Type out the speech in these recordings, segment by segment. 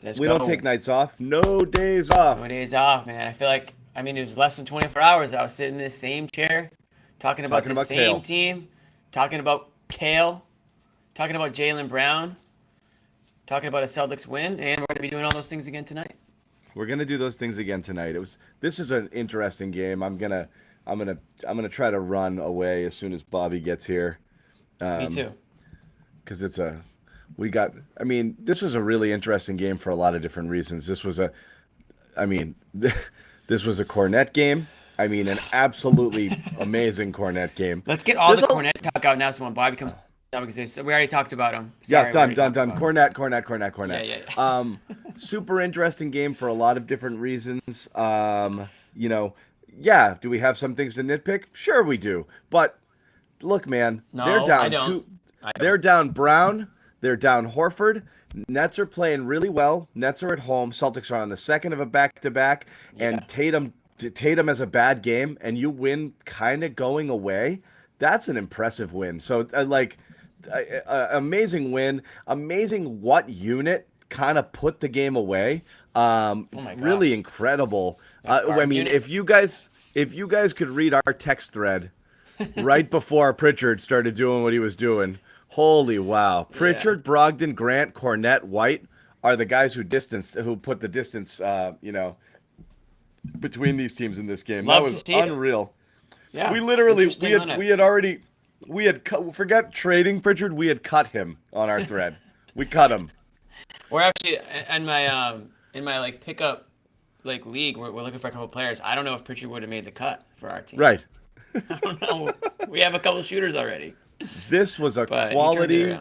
Let's We go. don't take nights off. No days off. No days off, man. I feel like, it was less than 24 hours. I was sitting in this same chair, talking about Talking the about same Kale. team, talking about Kale, talking about Jaylen Brown, talking about a Celtics win, and we're going to be doing all those things again tonight. We're gonna do those things again tonight. This is an interesting game. I'm gonna try to run away as soon as Bobby gets here. Me too. Because this was a really interesting game for a lot of different reasons. I mean, this was a Kornet game. I mean, an absolutely amazing Kornet game. Let's get all the Kornet talk out now so when Bobby comes down, we can say, so we already talked about him. Sorry, Yeah, we done. already talked about him. Kornet. Yeah. Super interesting game for a lot of different reasons. Do we have some things to nitpick? Sure we do. But look, man, No, they're down I don't. They're down Brown. They're down Horford. Nets are playing really well. Nets are at home. Celtics are on the second of a back-to-back. And Tatum has a bad game, and you win kind of going away. That's an impressive win. So, amazing win. Amazing what unit kind of put the game away. Oh my gosh. Really incredible. Unit. If you guys could read our text thread right before Pritchard started doing what he was doing, holy wow! Pritchard, Brogdon, Grant, Kornet, White are the guys who put the distance, between these teams in this game. Love that to was see it. unreal. Yeah. We literally Interesting lineup. we had cut, forget trading Pritchard. We had cut him on our thread. We cut him. We're actually in my pickup league. We're looking for a couple players. I don't know if Pritchard would have made the cut for our team. Right. I don't know. We have a couple shooters already. This was a But he turned it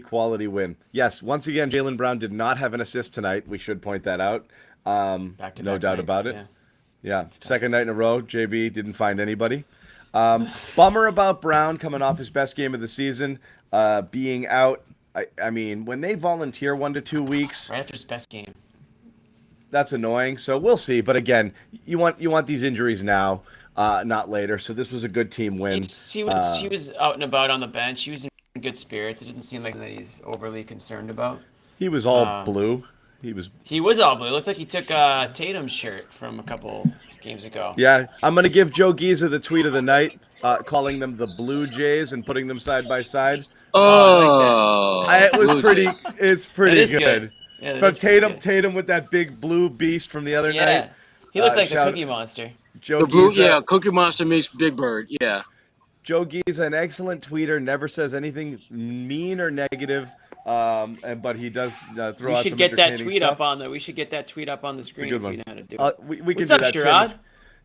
quality win. Yes, once again, Jaylen Brown did not have an assist tonight. We should point that out. Back-to-back No doubt nights, about it. yeah. Yeah, second night in a row, JB didn't find anybody. Bummer about Brown coming off his best game of the season, being out. I mean, when they volunteer 1 to 2 weeks, Right after his best game. that's annoying. So we'll see. But again, you want these injuries now, not later. So this was a good team win. He was out and about on the bench. He was in good spirits. It doesn't seem like that he's overly concerned about. He was all blue. He was all blue. It looked like he took Tatum's shirt from a couple games ago. Yeah, I'm going to give Joe Giza the tweet of the night, calling them the Blue Jays and putting them side by side. Oh, It was pretty. It's pretty That is good. good. Yeah, that From is pretty Tatum, good. Tatum with that big blue beast from the other Yeah. night. He looked like the shout- Cookie Monster. Joe the blue, Giza, Cookie Monster meets Big Bird. Yeah. Joe Giza, an excellent tweeter, never says anything mean or negative, but he does throw We out should some get that entertaining tweet stuff. up on the. We should get that tweet up on the screen good if we one. know how to do it. We can What's up, do that, Sherrod?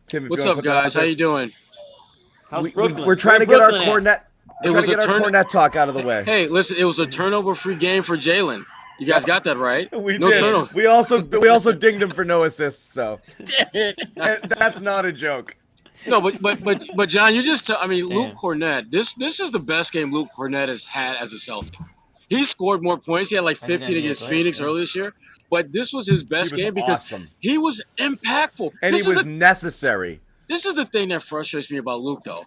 Tim, if What's you wanna up, put that guys? out How there. you doing? How's We, Brooklyn? are trying to Where get our Brooklyn at? Kornet. We're trying to get our Kornet talk out of the way. Hey, listen, it was a turnover-free game for Jaylen. You guys got that right? We no did. turnover. We also dinged him for no assists. So Damn it. that's not a joke. No, but John, you just Luke Kornet. This is the best game Luke Kornet has had as a Celtic. He scored more points. He had like 15 against Phoenix earlier this year. But this was his best He was game because awesome. he was impactful. And he was necessary. This is the thing that frustrates me about Luke, though.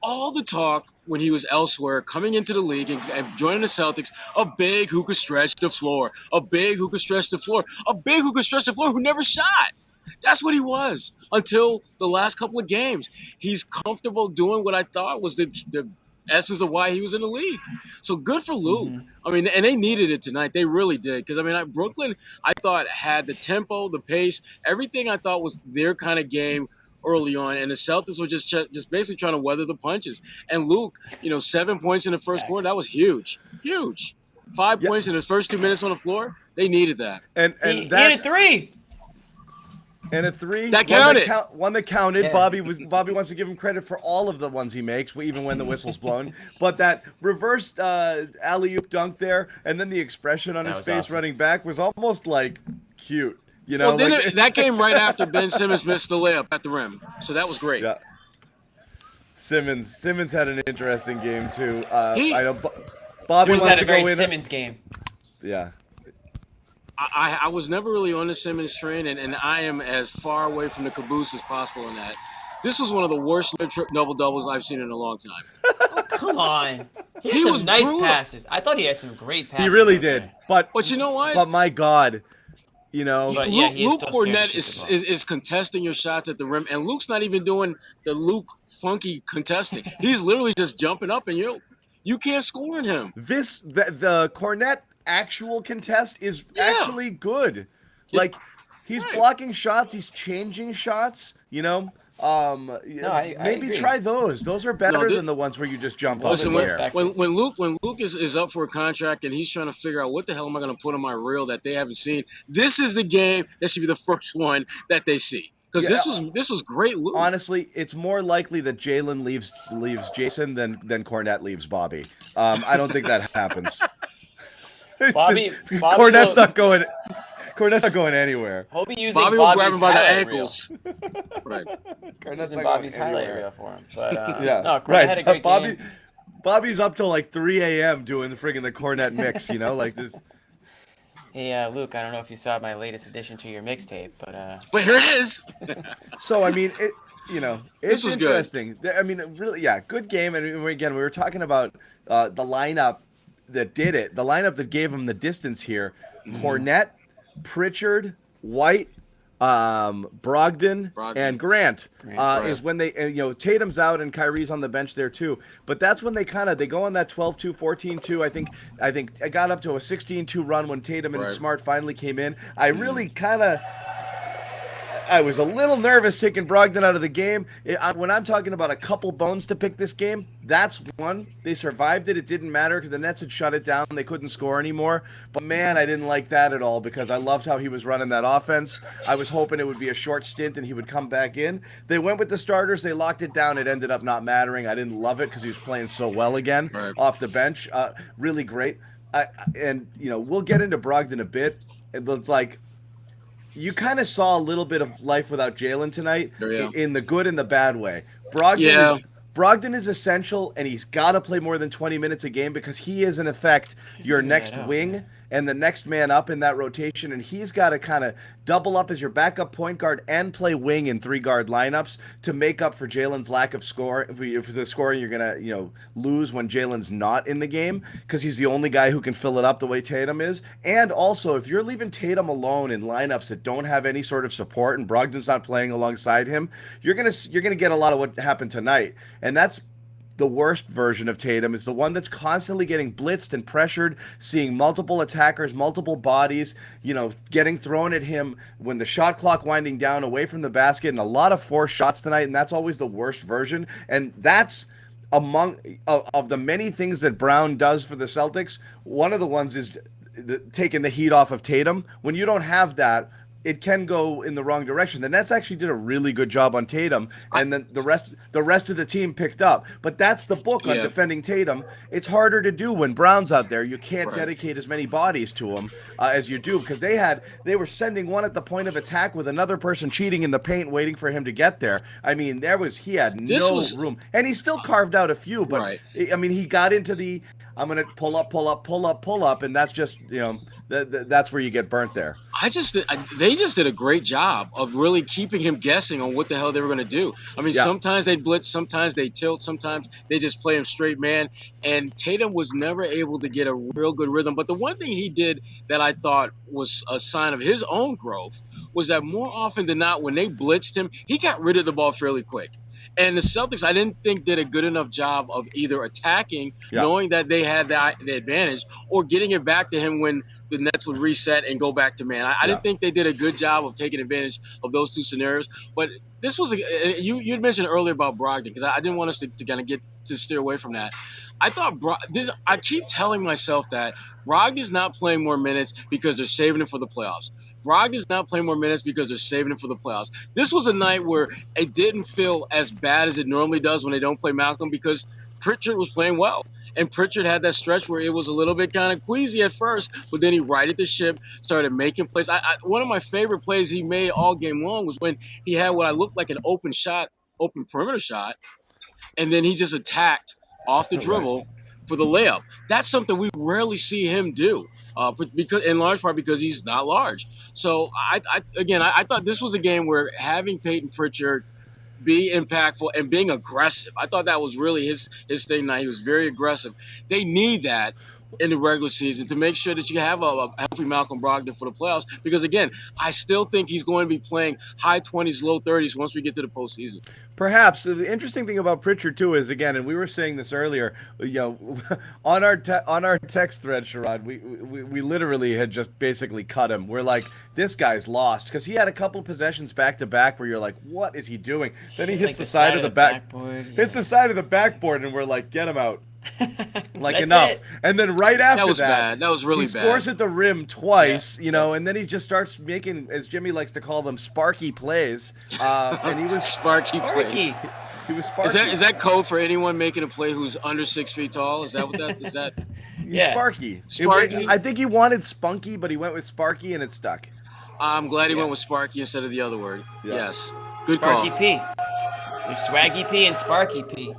All the talk when he was elsewhere, coming into the league and joining the Celtics, a big who could stretch the floor, a big who could stretch the floor, a big who could stretch the floor who never shot. That's what he was until the last couple of games. He's comfortable doing what I thought was the essence of why he was in the league. So good for Luke. Mm-hmm. I mean, and they needed it tonight. They really did. Because, Brooklyn, I thought, had the tempo, the pace, everything I thought was their kind of game early on, and the Celtics were just basically trying to weather the punches. And Luke, 7 points in the first quarter, that was huge. 5 points in his first 2 minutes on the floor, they needed that. And He that hit a three. and a three That counted. One that counted. Yeah. Bobby wants to give him credit for all of the ones he makes, even when the whistle's blown. But that reversed alley-oop dunk there, and then the expression on That his was face awesome. running back was almost like cute. Well, that came right after Ben Simmons missed the layup at the rim. So that was great. Yeah. Simmons had an interesting game too. I know Bobby Simmons wants had to a great go in. Simmons game. Yeah. I was never really on the Simmons train, and I am as far away from the caboose as possible in that. This was one of the worst triple doubles I've seen in a long time. Come on. He had He some was nice brutal. passes. I thought he had some great passes. He really out did. there. But you know what? But my God, you know, But yeah, he is Luke still scared to Kornet shoot the ball. is contesting your shots at the rim, and Luke's not even doing the Luke funky contesting. He's literally just jumping up, and you can't score on him. the Kornet actual contest is Yeah. actually good. Like he's Right. blocking shots, he's changing shots, you know. I Maybe agree. try those. Those are better No, than the ones where you just jump up Those in are the more air. effective. When Luke is up for a contract and he's trying to figure out what the hell am I going to put on my reel that they haven't seen, this is the game that should be the first one that they see. Because this was great, Luke. Honestly, it's more likely that Jalen leaves Jason than Kornet leaves Bobby. I don't think that happens. Bobby Kornet's not going. Kornet's not going anywhere. He'll be using Bobby will grab Bobby's him by the highlight ankles. Right. Kornet's Using not Bobby's going highlight anywhere. reel for him. But Yeah, no, Kornet right. had a great game. Bobby's up till like 3 a.m. doing the Kornet mix. You know, like this. Hey, Luke, I don't know if you saw my latest addition to your mixtape, but But here it is. So I mean, it's This was good. interesting. I mean, really, yeah, good game. And again, we were talking about the lineup that did it, the lineup that gave him the distance here. Kornet, Pritchard, White, Brogdon, and Grant, is when they, Tatum's out and Kyrie's on the bench there too. But that's when they go on that 12-2, 14-2. I think I got up to a 16-2 run when Tatum and Smart finally came in. I really I was a little nervous taking Brogdon out of the game. When I'm talking about a couple bones to pick this game, that's one. They survived it. It didn't matter because the Nets had shut it down. They couldn't score anymore. But, man, I didn't like that at all because I loved how he was running that offense. I was hoping it would be a short stint and he would come back in. They went with the starters. They locked it down. It ended up not mattering. I didn't love it because he was playing so well again off the bench. Really great. We'll get into Brogdon a bit. It's like, you kind of saw a little bit of life without Jalen tonight in the good and the bad way. Brogdon is essential, and he's got to play more than 20 minutes a game because he is, in effect, your next wing and the next man up in that rotation, and he's got to kind of double up as your backup point guard and play wing in 3-guard lineups to make up for Jalen's lack of score. For the scoring you're going to lose when Jalen's not in the game because he's the only guy who can fill it up the way Tatum is. And also, if you're leaving Tatum alone in lineups that don't have any sort of support and Brogdon's not playing alongside him, you're gonna get a lot of what happened tonight. And that's the worst version of Tatum, is the one that's constantly getting blitzed and pressured, seeing multiple attackers, multiple bodies, getting thrown at him when the shot clock winding down away from the basket, and a lot of forced shots tonight, and that's always the worst version. And that's among of the many things that Brown does for the Celtics. One of the ones is taking the heat off of Tatum. When you don't have that, it can go in the wrong direction. The Nets actually did a really good job on Tatum, and then the rest of the team picked up. But that's the book on defending Tatum. It's harder to do when Brown's out there. You can't dedicate as many bodies to him as you do because they were sending one at the point of attack with another person cheating in the paint, waiting for him to get there. I mean, he had no room, and he still carved out a few. But I mean, he got into the I'm going to pull up, and that's just that's where you get burnt there. They just did a great job of really keeping him guessing on what the hell they were going to do. I mean, sometimes they blitz, sometimes they tilt, sometimes they just play him straight man. And Tatum was never able to get a real good rhythm. But the one thing he did that I thought was a sign of his own growth was that more often than not, when they blitzed him, he got rid of the ball fairly quick. And the Celtics, I didn't think did a good enough job of either attacking, knowing that they had the advantage, or getting it back to him when the Nets would reset and go back to man. I didn't think they did a good job of taking advantage of those two scenarios. But this was you had mentioned earlier about Brogdon, because I didn't want us to kind of get to steer away from that. I thought I keep telling myself that Brogdon's not playing more minutes because they're saving him for the playoffs. Brogdon's not playing more minutes because they're saving him for the playoffs. This was a night where it didn't feel as bad as it normally does when they don't play Malcolm, because Pritchard was playing well. And Pritchard had that stretch where it was a little bit kind of queasy at first, but then he righted the ship, started making plays. One of my favorite plays he made all game long was when he had what I looked like an open perimeter shot, and then he just attacked off the dribble for the layup. That's something we rarely see him do. Because in large part because he's not large. So I thought this was a game where having Peyton Pritchard be impactful, and being aggressive. I thought that was really his thing. Now he was very aggressive. They need that in the regular season to make sure that you have a healthy Malcolm Brogdon for the playoffs. Because again, I still think he's going to be playing high 20s, low 30s once we get to the postseason. Perhaps the interesting thing about Pritchard too is, again, and we were saying this earlier, on our text thread, Sherrod, we literally had just basically cut him. We're like, this guy's lost, because he had a couple possessions back to back where you're like, what is he doing? Then he hits the side of the backboard, hits the side of the backboard, and we're like, get him out. Like enough. It. And then right after that was bad. That was really bad. He scores at the rim twice, and then he just starts making, as Jimmy likes to call them, sparky plays. And he was sparky plays. He was sparky. Is that code for anyone making a play who's under 6 feet tall? Is that what that is? That Sparky. Sparky. I think he wanted spunky, but he went with sparky, and it stuck. I'm glad he went with sparky instead of the other word. Yeah. Yes. Good Sparky call. P. There's Swaggy P and Sparky P.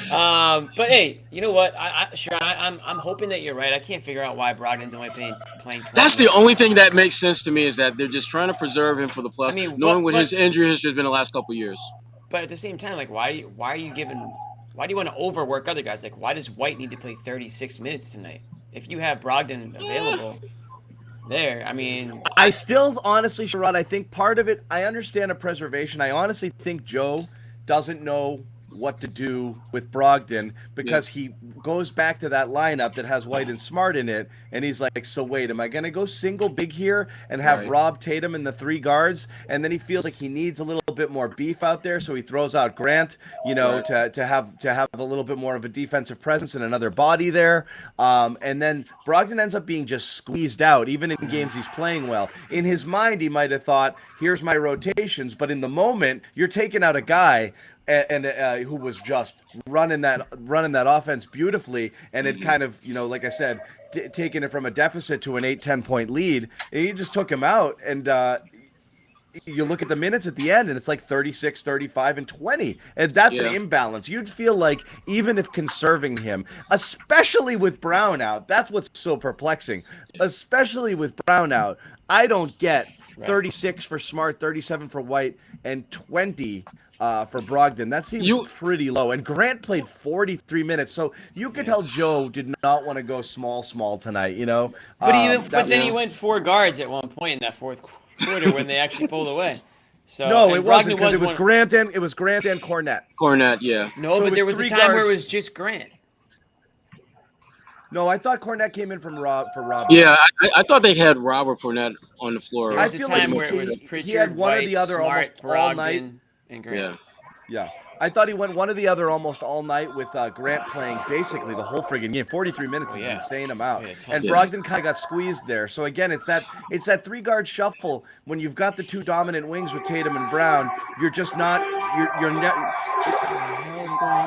But hey, you know what? I'm hoping that you're right. I can't figure out why Brogdon's only playing 12 That's the only thing that makes sense to me, is that they're just trying to preserve him for the playoffs, knowing what his injury history has been the last couple of years. But at the same time, like, why do you want to overwork other guys? Like, why does White need to play 36 minutes tonight? If you have Brogdon available there, I mean, I still honestly, Sherrod, I think part of it, I understand a preservation. I honestly think Joe doesn't know what to do with Brogdon, because he goes back to that lineup that has White and Smart in it, and he's like, so wait, am I going to go single big here and have Rob Tatum in the 3 guards? And then he feels like he needs a little bit more beef out there, so he throws out Grant, to have a little bit more of a defensive presence and another body there. And then Brogdon ends up being just squeezed out, even in games he's playing well. In his mind, he might have thought, here's my rotations, but in the moment, you're taking out a guy and who was just running that offense beautifully, and it kind of, like I said, taking it from a deficit to an 8-10 point lead. And he just took him out, and you look at the minutes at the end, and it's like 36, 35, and 20, and that's an imbalance. You'd feel like, even if conserving him, especially with Brown out, that's what's so perplexing. Especially with Brown out, I don't get 36 for Smart, 37 for White, and 20 for Brogdon. That seems pretty low. And Grant played 43 minutes, so you could tell Joe did not want to go small tonight, But then he went 4 guards at one point in that fourth quarter when they actually pulled away. So no, it wasn't, because it was Grant and Kornet. Kornet, yeah. No, so but there was a time where it was just Grant. No, I thought Kornet came in for Rob. Yeah, I thought they had Rob or Kornet on the floor. There was a time where it was Pritchard, he had one White, or the other Smart, almost all night. And Grant. Yeah. I thought he went one or the other almost all night, with Grant playing basically the whole friggin' game. 43 minutes is an insane amount. And Brogdon kind of got squeezed there. So again, it's that 3-guard shuffle. When you've got the 2 dominant wings with Tatum and Brown, you're just not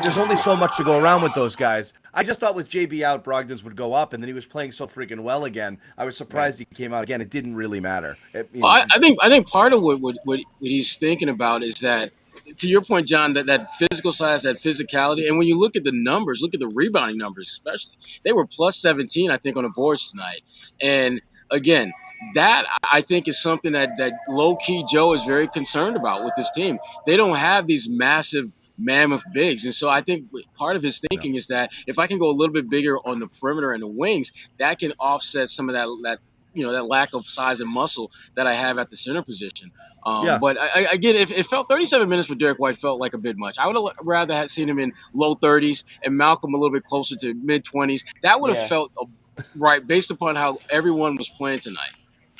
there's only so much to go around with those guys. I just thought with JB out, Brogdon's would go up, and then he was playing so freaking well again. I was surprised he came out again. It didn't really matter. I think part of what he's thinking about is that, to your point, John, that physical size, that physicality, and when you look at the numbers, look at the rebounding numbers especially, they were plus 17, I think, on the boards tonight. And again, that I think is something that low-key Joe is very concerned about with this team. They don't have these massive mammoth bigs. And so I think part of his thinking is that if I can go a little bit bigger on the perimeter and the wings, that can offset some of that lack of size and muscle that I have at the center position. But again, if it felt 37 minutes for Derek White felt like a bit much. I would have rather had seen him in low 30s and Malcolm a little bit closer to mid 20s. That would have felt right based upon how everyone was playing tonight.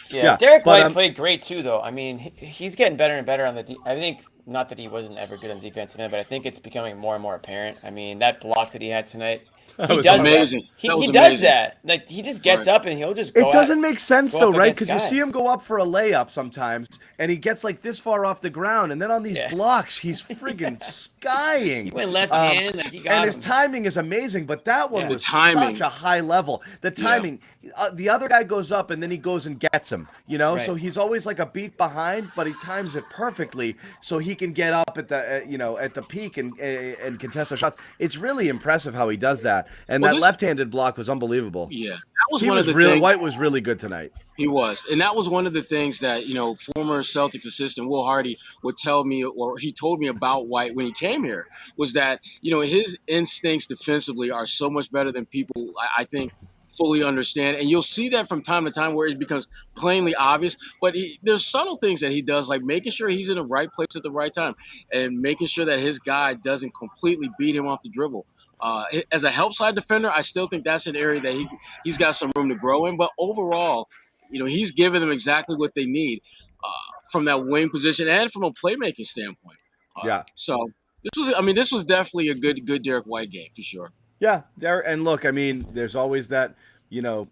Yeah, Derek White played great too, though. I mean, he's getting better and better on the I think, not that he wasn't ever good on the defensive end, but I think it's becoming more and more apparent. I mean, that block that he had tonight, That was amazing. He does that. Like, he just gets up and he'll just go. It doesn't make sense though, right? Because you guys. see him go up for a layup sometimes, and he gets like this far off the ground, and then on these blocks, he's friggin' skying. He went left hand, like he got and him. his timing is amazing. But that one was timing. such a high level. The timing. The other guy goes up, and then he goes and gets him. Right. So he's always like a beat behind, but he times it perfectly so he can get up at the at the peak and contest those shots. It's really impressive how he does that. that. And Well, that left-handed block was unbelievable. Yeah, that was one of the really things. White was really good tonight. He was, and that was one of the things that former Celtics assistant Will Hardy would tell me, or he told me about White when he came here, was that his instincts defensively are so much better than people I think fully understand, and you'll see that from time to time where it becomes plainly obvious. But there's subtle things that he does, like making sure he's in the right place at the right time, and making sure that his guy doesn't completely beat him off the dribble. As a help side defender, I still think that's an area that he's got some room to grow in. But overall, he's giving them exactly what they need from that wing position and from a playmaking standpoint. So this was definitely a good Derek White game for sure. Yeah, there. And look, I mean, there's always that, you're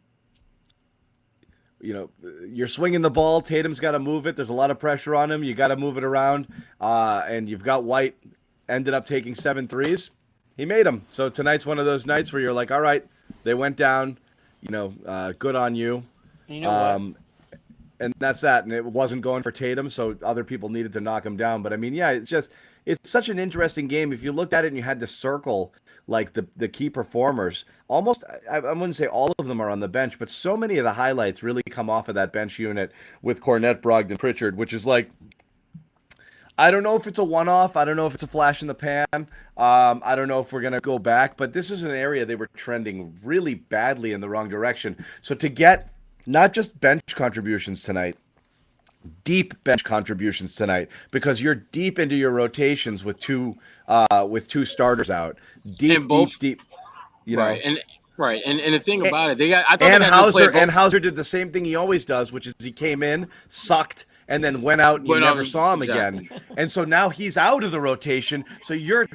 swinging the ball. Tatum's got to move it. There's a lot of pressure on him. You got to move it around. And you've got White ended up taking 7 threes. He made them. So tonight's one of those nights where you're like, all right, they went down. Good on you. You know what? And that's that. And it wasn't going for Tatum, so other people needed to knock him down. But I mean, yeah, it's such an interesting game. If you looked at it and you had to circle like the key performers, almost I wouldn't say all of them are on the bench, but so many of the highlights really come off of that bench unit with Kornet, Brogdon, Pritchard, which is like, I don't know if it's a one-off. I don't know if it's a flash in the pan. I don't know if we're going to go back, but this is an area they were trending really badly in the wrong direction. So to get not just bench contributions tonight, deep bench contributions tonight, because you're deep into your rotations with two starters out. Deep. Right. And the thing about it, I thought and Hauser did the same thing he always does, which is he came in, sucked, and then went out and you never saw him again. And so now he's out of the rotation. So you're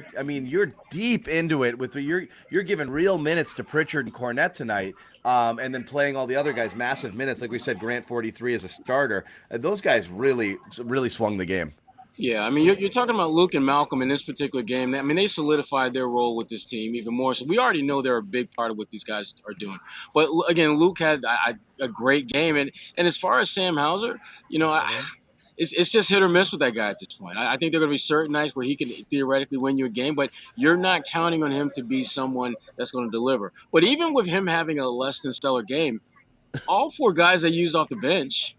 deep into it with you're giving real minutes to Pritchard and Kornet tonight. And then playing all the other guys massive minutes. Like we said, Grant 43 as a starter. Those guys really swung the game. Yeah, I mean, you're talking about Luke and Malcolm in this particular game. I mean, they solidified their role with this team even more. So we already know they're a big part of what these guys are doing. But again, Luke had a great game. And as far as Sam Hauser, it's just hit or miss with that guy at this point. I think there are going to be certain nights where he can theoretically win you a game, but you're not counting on him to be someone that's going to deliver. But even with him having a less than stellar game, all 4 guys they used off the bench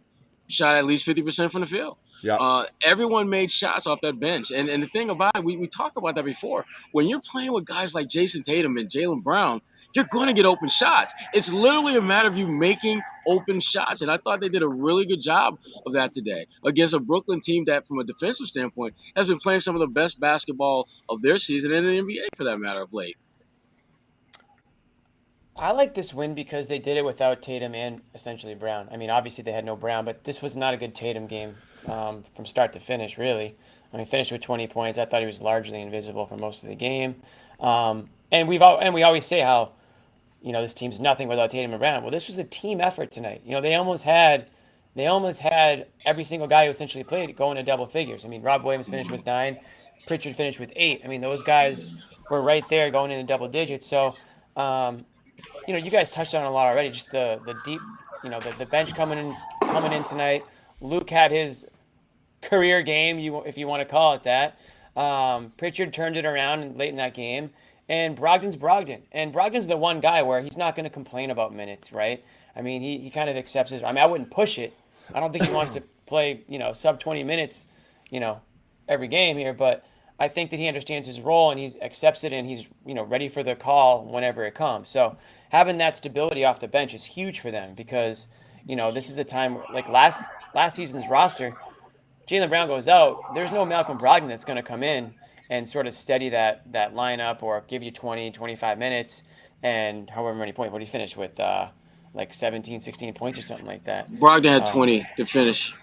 shot at least 50% from the field. Yeah. Everyone made shots off that bench. And the thing about it, we talked about that before. When you're playing with guys like Jason Tatum and Jaylen Brown, you're going to get open shots. It's literally a matter of you making open shots. And I thought they did a really good job of that today against a Brooklyn team that, from a defensive standpoint, has been playing some of the best basketball of their season and in the NBA, for that matter, of late. I like this win because they did it without Tatum and essentially Brown. I mean, obviously they had no Brown, but this was not a good Tatum game from start to finish, really. I mean, finished with 20 points. I thought he was largely invisible for most of the game. And we always say how, this team's nothing without Tatum and Brown. Well, this was a team effort tonight. They almost had every single guy who essentially played going to double figures. I mean, Rob Williams finished with 9, Pritchard finished with 8. I mean, those guys were right there going into double digits. So, you guys touched on it a lot already. Just the deep, the bench coming in tonight. Luke had his career game, if you want to call it that. Pritchard turned it around late in that game, and Brogdon's Brogdon. And Brogdon's the one guy where he's not going to complain about minutes, right? I mean, he kind of accepts his. I mean, I wouldn't push it. I don't think he wants to play, sub 20 minutes, every game here, but I think that he understands his role and he accepts it and he's, ready for the call whenever it comes. So having that stability off the bench is huge for them because, this is a time like last season's roster, Jaylen Brown goes out. There's no Malcolm Brogdon that's going to come in and sort of steady that lineup or give you 20, 25 minutes and however many points. What did he finish with? Like 17, 16 points or something like that. Brogdon had 20 to finish.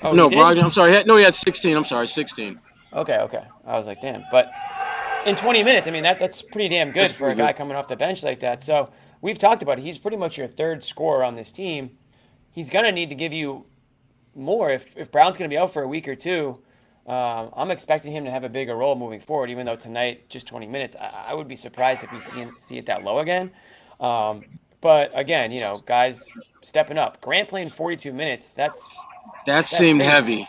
Oh, no, Brogdon, I'm sorry. He had 16. I'm sorry, 16. Okay. I was like, damn. But in 20 minutes, I mean, that's pretty damn good for a guy coming off the bench like that. So we've talked about it. He's pretty much your third scorer on this team. He's going to need to give you more. If Brown's going to be out for a week or two, I'm expecting him to have a bigger role moving forward, even though tonight, just 20 minutes. I would be surprised if we see it that low again. But again, guys stepping up. Grant playing 42 minutes, that seemed heavy.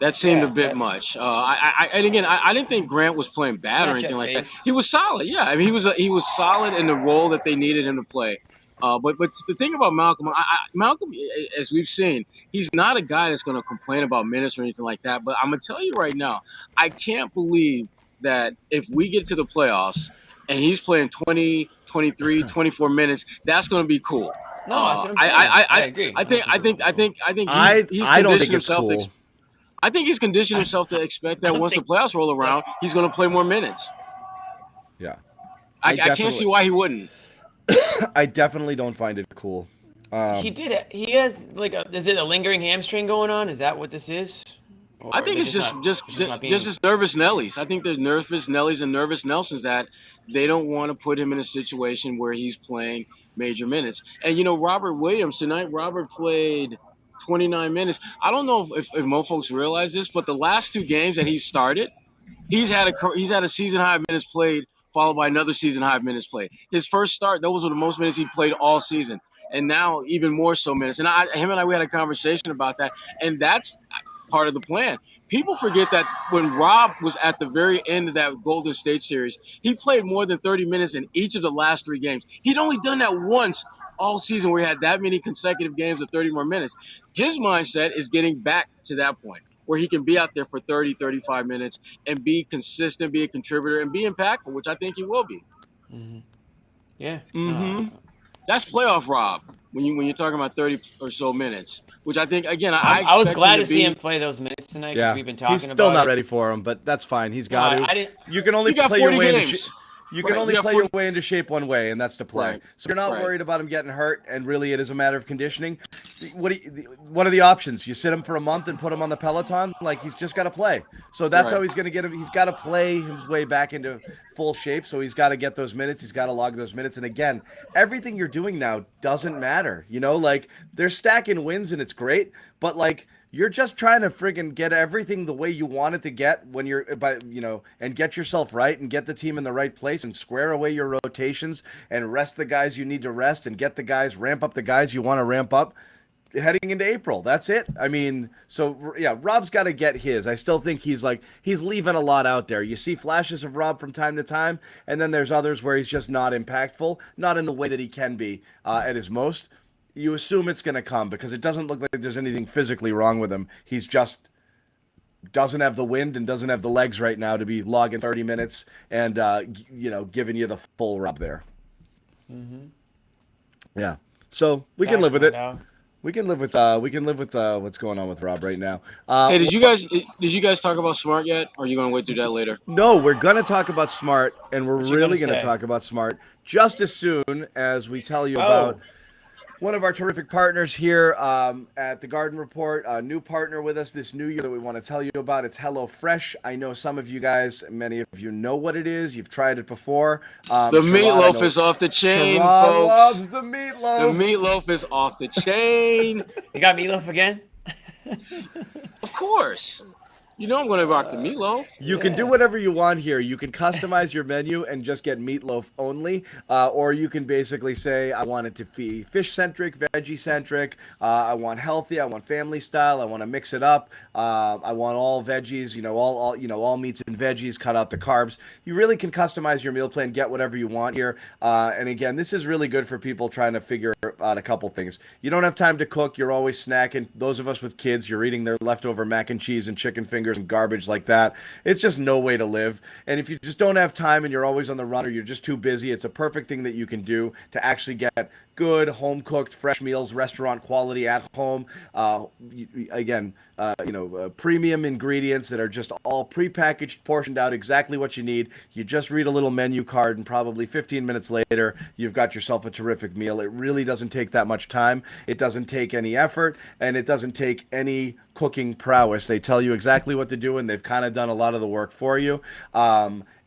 That seemed a bit much. And again, I didn't think Grant was playing bad or anything like that. He was solid. Yeah, I mean, he was solid in the role that they needed him to play. But the thing about Malcolm, Malcolm, as we've seen, he's not a guy that's going to complain about minutes or anything like that. But I'm going to tell you right now, I can't believe that if we get to the playoffs and he's playing 20, 23, 24 minutes, that's going to be cool. No, that's what I'm saying. I agree. I think he's I don't conditioned think it's himself cool. I think he's conditioned himself to expect that once the playoffs roll around, he's going to play more minutes. Yeah. I can't see why he wouldn't. I definitely don't find it cool. He did it. He has is it a lingering hamstring going on? Is that what this is? Or I think it's just nervous Nellies. I think there's nervous Nellies and nervous Nelsons that they don't want to put him in a situation where he's playing major minutes. And Robert Williams tonight. Robert played 29 minutes. I don't know if most folks realize this, but the last 2 games that he started, he's had a season high of minutes played, followed by another season high of minutes played. His first start, those were the most minutes he played all season, and now even more so minutes. And him and I, we had a conversation about that, and that's part of the plan. People forget that when Rob was at the very end of that Golden State series, he played more than 30 minutes in each of the last 3 games. He'd only done that once all season where he had that many consecutive games of 30 more minutes. His mindset is getting back to that point where he can be out there for 30, 35 minutes and be consistent, be a contributor, and be impactful, which I think he will be. Mm-hmm. Yeah. Mm-hmm. That's playoff Rob when you're talking about 30 or so minutes, which I think, again, I was glad to see him play those minutes tonight because we've been talking about it. He's still not ready for him, but that's fine. He's got to. You can only play your way into You can only play your way into shape one way, and that's to play. Right. So you're not worried about him getting hurt, and really it is a matter of conditioning. What are the options? You sit him for a month and put him on the Peloton? Like, he's just got to play. So that's how he's going to get him. He's got to play his way back into full shape, so he's got to get those minutes. He's got to log those minutes. And again, everything you're doing now doesn't matter. Like, they're stacking wins, and it's great, but, like, you're just trying to friggin' get everything the way you want it to get when you're, and get yourself right and get the team in the right place and square away your rotations and rest the guys you need to rest and ramp up the guys you want to ramp up heading into April. That's it. I mean, so yeah, Rob's got to get his. I still think he's leaving a lot out there. You see flashes of Rob from time to time, and then there's others where he's just not impactful, not in the way that he can be at his most. You assume it's going to come because it doesn't look like there's anything physically wrong with him. He's just doesn't have the wind and doesn't have the legs right now to be logging 30 minutes and, giving you the full rub there. Mm-hmm. Yeah. So we can live with it. We can live with what's going on with Rob right now. Hey, did you guys talk about Smart yet? Or are you going to wait through that later? No, we're going to talk about Smart, and we're really going to talk about Smart just as soon as we tell you about one of our terrific partners here at the Garden Report, a new partner with us this new year that we want to tell you about. It's HelloFresh. I know some of you guys, many of you know what it is. You've tried it before. The meatloaf is off the chain, Sherrod folks. Loves the meatloaf. The meatloaf is off the chain. You got meatloaf again? Of course. You know I'm going to rock the meatloaf. You can do whatever you want here. You can customize your menu and just get meatloaf only, or you can basically say, I want it to be fish-centric, veggie-centric, I want healthy, I want family style, I want to mix it up, I want all veggies, all meats and veggies, cut out the carbs. You really can customize your meal plan, get whatever you want here. And again, this is really good for people trying to figure out a couple things. You don't have time to cook, you're always snacking. Those of us with kids, you're eating their leftover mac and cheese and chicken fingers and garbage like that. It's just no way to live. And if you just don't have time and you're always on the run or you're just too busy, it's a perfect thing that you can do to actually get good home-cooked fresh meals, restaurant quality at home. Premium ingredients that are just all prepackaged, portioned out, exactly what you need. You just read a little menu card and probably 15 minutes later, you've got yourself a terrific meal. It really doesn't take that much time. It doesn't take any effort, and it doesn't take any cooking prowess. They tell you exactly what to do, and they've kind of done a lot of the work for you.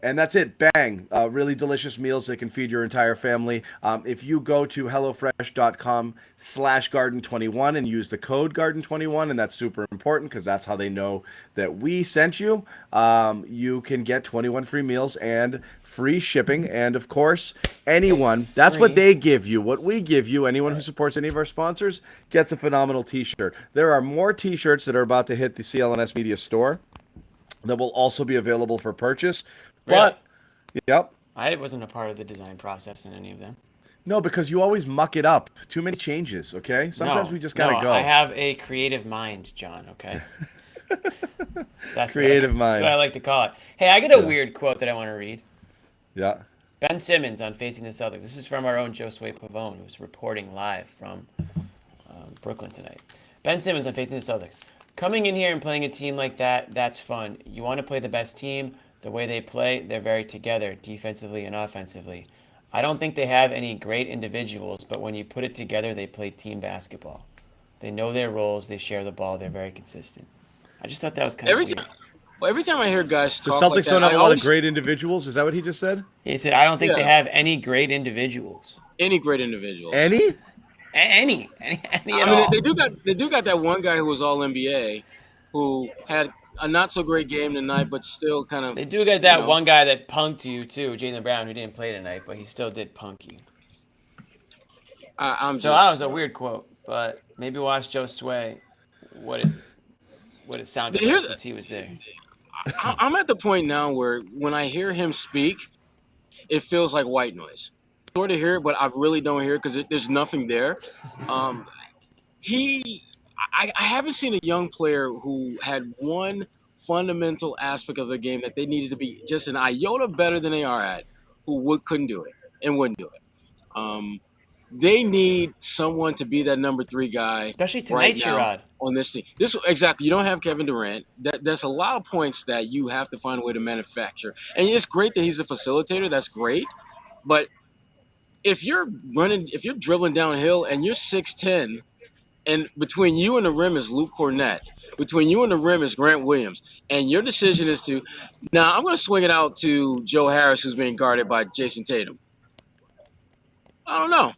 And that's it. Bang. Really delicious meals that can feed your entire family. If you go to hellofresh.com/garden21 and use the code garden21, and that's super important because that's how they know that we sent you, you can get 21 free meals and free shipping. And of course, anyone, that's what they give you. What we give you, anyone who supports any of our sponsors gets a phenomenal t-shirt. There are more t-shirts that are about to hit the CLNS Media store that will also be available for purchase. But, yep. I wasn't a part of the design process in any of them. No, because you always muck it up. Too many changes, okay? Sometimes we just got to go. I have a creative mind, John, okay? That's creative mind. That's what I like to call it. Hey, I got a weird quote that I want to read. Yeah. Ben Simmons on Facing the Celtics. This is from our own Josue Pavon, who's reporting live from Brooklyn tonight. Ben Simmons on Facing the Celtics. Coming in here and playing a team like that, that's fun. You want to play the best team. The way they play, they're very together, defensively and offensively. I don't think they have any great individuals, but when you put it together, they play team basketball. They know their roles, they share the ball, they're very consistent. I just thought that was kind of weird. Every time I hear guys the talk Celtics like that, don't have a lot of great individuals. Is that what he just said? He said, I don't think they have any great individuals. Any great individuals. Any at I all. mean, they do got that one guy who was all NBA, who had a not so great game tonight, but still kind of. They do get that one guy that punked you too, Jaylen Brown, who didn't play tonight, but he still did punk you. That was a weird quote, but maybe we'll ask Josue what it sounded like since he was there. I'm at the point now where when I hear him speak, it feels like white noise. I sort of hear it, but I really don't hear it because there's nothing there. I haven't seen a young player who had one fundamental aspect of the game that they needed to be just an iota better than they are at, who couldn't do it and wouldn't do it. They need someone to be that number 3 guy, especially tonight, Sherrod, on this team. Exactly. You don't have Kevin Durant. That's a lot of points that you have to find a way to manufacture. And it's great that he's a facilitator. That's great, but if you're dribbling downhill and you're 6'10", and between you and the rim is Luke Kornet, between you and the rim is Grant Williams, and your decision is to, now I'm going to swing it out to Joe Harris, who's being guarded by Jason Tatum. I don't know.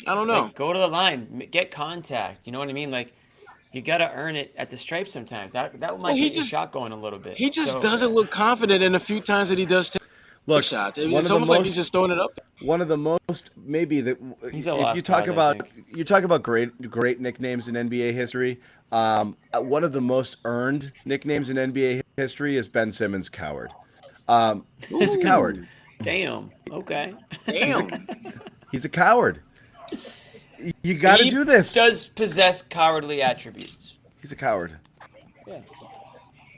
Like, go to the line, get contact. You know what I mean? Like, you got to earn it at the stripe sometimes. That might get your shot going a little bit. He just doesn't look confident in a few times that he does take shots. It's almost like he's just throwing it up there. One of the most, maybe that, if you talk about great nicknames in NBA history, one of the most earned nicknames in NBA history is Ben Simmons Coward. He's a coward. Damn. Okay. Damn. He's a coward. You got to do this. He does possess cowardly attributes. He's a coward. Yeah.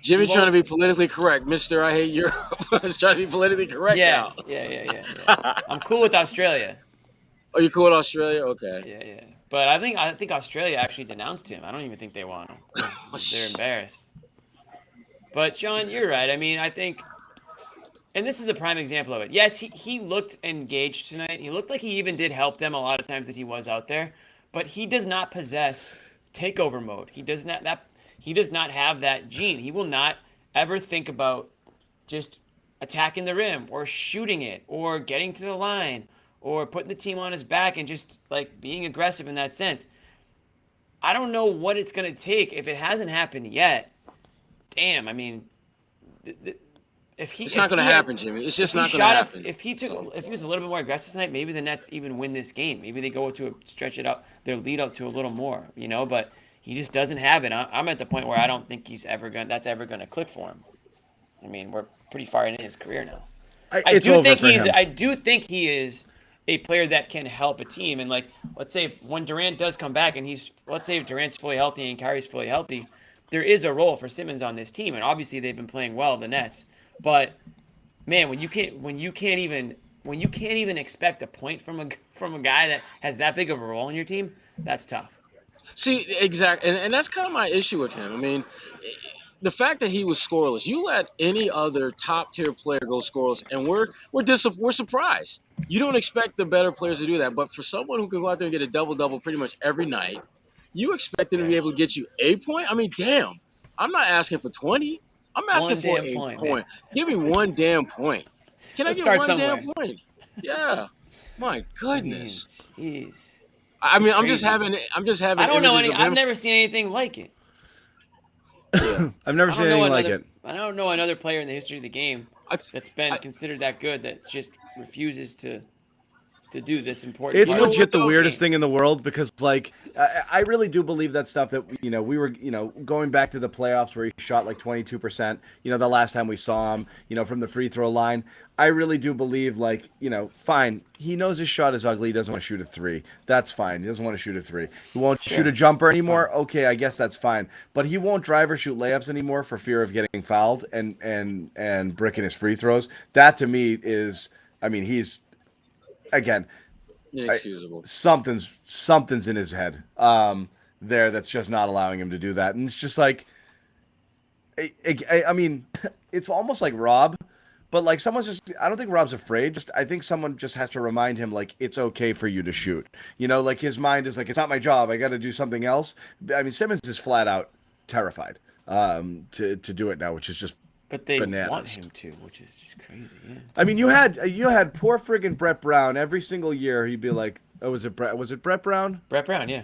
Jimmy's trying to be politically correct. Mr. I Hate Europe is trying to be politically correct now. Yeah. I'm cool with Australia. Oh, you cool with Australia? Okay. Yeah. But I think Australia actually denounced him. I don't even think they want him. They're embarrassed. But, John, you're right. I mean, I think – and this is a prime example of it. Yes, he looked engaged tonight. He looked like he even did help them a lot of times that he was out there. But he does not possess takeover mode. He does not have that gene. He will not ever think about just attacking the rim or shooting it or getting to the line or putting the team on his back and just like being aggressive in that sense. I don't know what it's going to take if it hasn't happened yet. Damn, I mean, it's not going to happen, Jimmy. It's just not going to happen. If he was a little bit more aggressive tonight, maybe the Nets even win this game. Maybe they go to stretch it out, their lead out to a little more, But he just doesn't have it. I'm at the point where I don't think that's ever going to click for him. I mean, we're pretty far into his career now. I do think he is a player that can help a team. And like, let's say when Durant does come back, and let's say if Durant's fully healthy and Kyrie's fully healthy, there is a role for Simmons on this team. And obviously they've been playing well, the Nets. But man, when you can't even expect a point from a guy that has that big of a role in your team, that's tough. See, exactly, and that's kind of my issue with him. I mean, the fact that he was scoreless, you let any other top tier player go scoreless, and we're surprised. You don't expect the better players to do that, but for someone who can go out there and get a double pretty much every night, you expect them to be able to get you a point. I mean, damn, I'm not asking for 20. I'm asking One for damn a point, point. man. Give me one damn point. Can I Let's get start one somewhere. damn point? Yeah. My I goodness. mean, jeez. I mean, It's I'm just crazy. having I don't know images any. of I've him. never seen anything like it. Yeah. I've never I seen don't know anything like another. it. I don't know another player in the history of the game I, that's been I, considered that good that just refuses to do this important It's You part know of legit what, the the though? weirdest game. thing in the world because, like, I really do believe that stuff that, we were, going back to the playoffs where he shot like 22%, the last time we saw him, from the free throw line. I really do believe, like, fine. He knows his shot is ugly. He doesn't want to shoot a three. That's fine. He doesn't want to shoot a three. He won't shoot a Sure, jumper that's fine. anymore. Okay, I guess that's fine. But he won't drive or shoot layups anymore for fear of getting fouled and bricking his free throws. That to me is, I mean, he's, again, Inexcusable. something's in his head there that's just not allowing him to do that, and it's just like I mean it's almost like Rob, but like someone's just, I don't think Rob's afraid, just I think someone just has to remind him like it's okay for you to shoot, like his mind is like, it's not my job, I got to do something else. I mean, Simmons is flat out terrified to do it now, which is just But they bananas. want him to, which is just crazy. Yeah. I mean, you had poor friggin' Brett Brown every single year. He'd be like, "Oh, was it Brett Brown?" Brett Brown, yeah.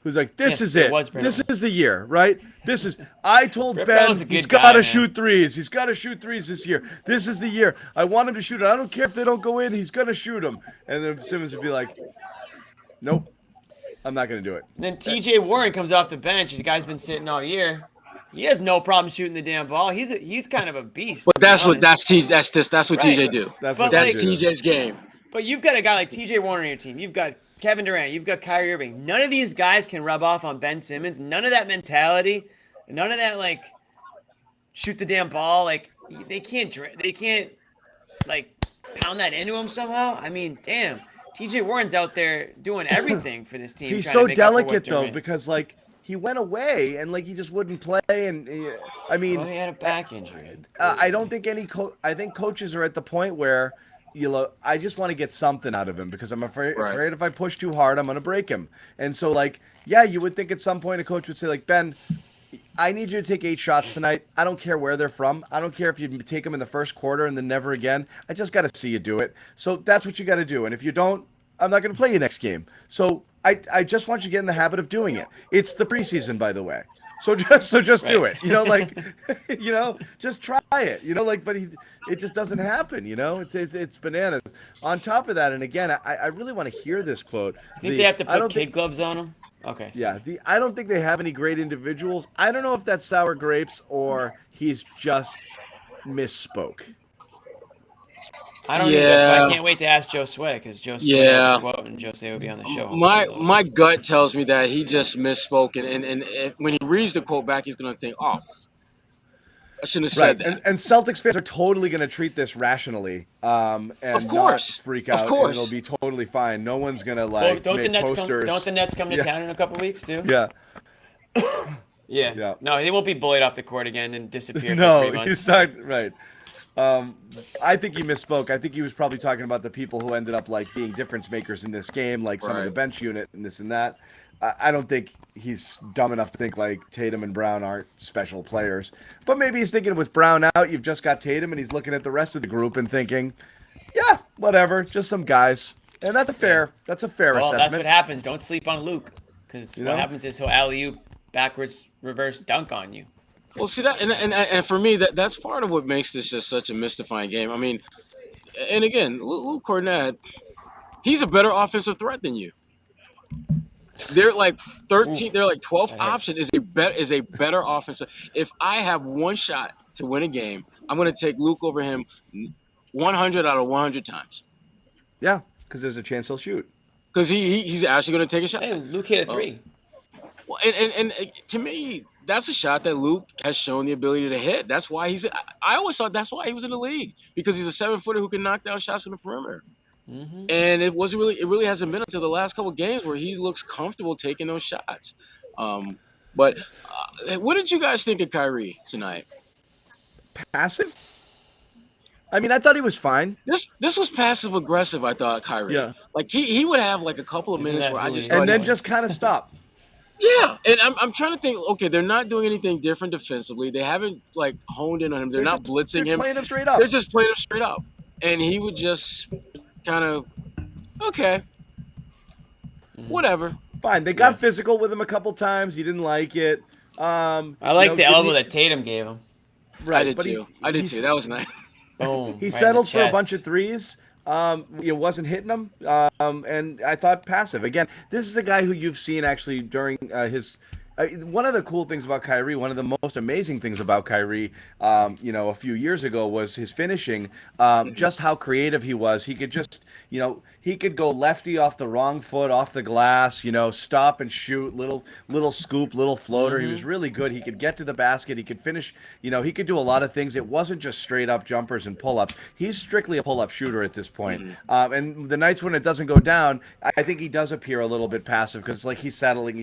Who's like, "This Yes, is it it. was Brett This Brown. is the year, right? This is." I told Brett Ben Brown's a he's good guy, got to man. shoot threes. He's got to shoot threes this year. This is the year. I want him to shoot it. I don't care if they don't go in. He's gonna shoot them. And then Simmons would be like, "Nope, I'm not gonna do it." And then T.J. Warren comes off the bench. This guy's been sitting all year. He has no problem shooting the damn ball. He's kind of a beast. But to be that's what honest. that's what Right. TJ do. That's But what That's like- they do. TJ's game. But you've got a guy like T.J. Warren on your team. You've got Kevin Durant. You've got Kyrie Irving. None of these guys can rub off on Ben Simmons. None of that mentality. None of that like shoot the damn ball. Like they can't like pound that into him somehow. I mean, damn. T.J. Warren's out there doing everything for this team. He's trying so to make up for what delicate they're though, in. because like he went away and like he just wouldn't play, and I mean, Well, he had a back injury. I don't think I think coaches are at the point where I just want to get something out of him because I'm afraid if I push too hard, I'm going to break him. And so like, yeah, you would think at some point a coach would say like, Ben, I need you to take 8 shots tonight. I don't care where they're from. I don't care if you take them in the first quarter and then never again. I just got to see you do it. So that's what you got to do. And if you don't, I'm not going to play you next game. So I just want you to get in the habit of doing it. It's the preseason, by the way. So just do it. Like, just try it. But it just doesn't happen. It's bananas. On top of that, and again, I really want to hear this quote. You think they have to put kid gloves on him? Okay. Yeah, I don't think they have any great individuals. I don't know if that's sour grapes or he's just misspoke. I don't either. So I can't wait to ask Josue because Josue has a quote and Josue will be on the show. My gut tells me that he just misspoke, and when he reads the quote back, he's gonna think, "Oh, I shouldn't have said that." And Celtics fans are totally going to treat this rationally, and Of course. not freak out. Of course. And it'll be totally fine. No one's going to Well, like don't the make Nets posters. don't the Nets come to town in a couple weeks too? Yeah. Yeah. No, they won't be bullied off the court again and disappear for 3 No, months. he's not right. I think he misspoke. I think he was probably talking about the people who ended up like being difference makers in this game, like some of the bench unit and this and that. I don't think he's dumb enough to think like Tatum and Brown aren't special players. But maybe he's thinking with Brown out, you've just got Tatum, and he's looking at the rest of the group and thinking, yeah, whatever, just some guys. And that's a fair Well, assessment. that's what happens. Don't sleep on Luke because what know? happens is he'll alley-oop backwards reverse dunk on you. Well, see that, and for me, that's part of what makes this just such a mystifying game. I mean, and again, Luke Kornet, he's a better offensive threat than you. They're like 13. They're like 12th option is a better offensive. If I have one shot to win a game, I'm going to take Luke over him 100 out of 100 times. Yeah, because there's a chance he'll shoot. Because he's actually going to take a shot. Hey, Luke hit a 3. Well, and to me, that's a shot that Luke has shown the ability to hit. That's why I always thought that's why he was in the league, because he's a 7-footer who can knock down shots from the perimeter. Mm-hmm. And it really hasn't been until the last couple of games where he looks comfortable taking those shots. But what did you guys think of Kyrie tonight? Passive? I mean, I thought he was fine. This was passive aggressive. I thought Kyrie. Yeah. Like he would have like a couple of Isn't minutes that where I who just he is? And then Annoying. just kind of stop. Yeah, and I'm trying to think. Okay, they're not doing anything different defensively. They haven't like honed in on him. They're not blitzing They're him. playing him straight up. They're just playing him straight up, and he would just kind of okay, whatever. Fine. They got physical with him a couple times. He didn't like it. I like the elbow that Tatum gave him. Right, I did but too. I did too. That was nice. Boom. he right settled in for the a bunch of chest. threes. It wasn't hitting them, and I thought passive. Again, this is a guy who you've seen actually during his. One of the cool things about Kyrie, one of the most amazing things about Kyrie, a few years ago was his finishing. Just how creative he was. He could just, he could go lefty off the wrong foot, off the glass. Stop and shoot, little scoop, little floater. He was really good. He could get to the basket. He could finish. He could do a lot of things. It wasn't just straight up jumpers and pull ups. He's strictly a pull up shooter at this point. And the nights when it doesn't go down, I think he does appear a little bit passive because like he's settling.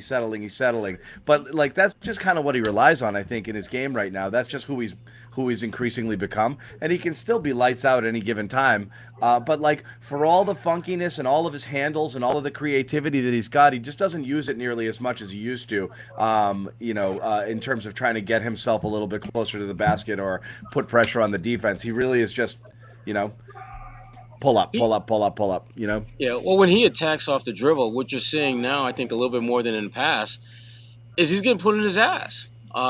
But like that's just kind of what he relies on, I think, in his game right now. That's just who he's increasingly become, and he can still be lights out at any given time. But like for all the funkiness and all of his handles and all of the creativity that he's got, he just doesn't use it nearly as much as he used to. In terms of trying to get himself a little bit closer to the basket or put pressure on the defense, he really is just, pull up. Yeah. Well, when he attacks off the dribble, what you're seeing now, I think a little bit more than in the past, is he's getting put in his ass.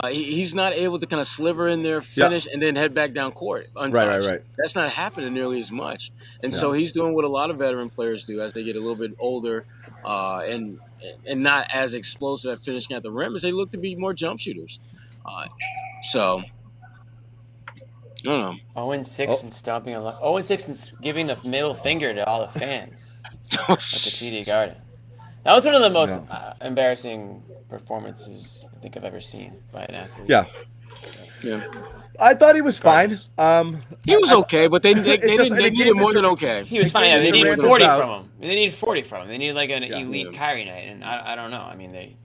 He's not able to kind of sliver in there, finish, and then head back down court untouched. Right. That's not happening nearly as much. And so he's doing what a lot of veteran players do as they get a little bit older and not as explosive at finishing at the rim as they look to be more jump shooters. So, I don't know. 0-6 and stomping on 0-6 and giving the middle finger to all the fans at the TD Garden. That was one of the most embarrassing performances I think I've ever seen by an athlete. Yeah. I thought he was fine. He was okay, but they needed more than okay. He was fine. Yeah, they needed Durant 40 is out. from him. They needed 40 from him. They needed like an elite Kyrie night, and I don't know. I mean,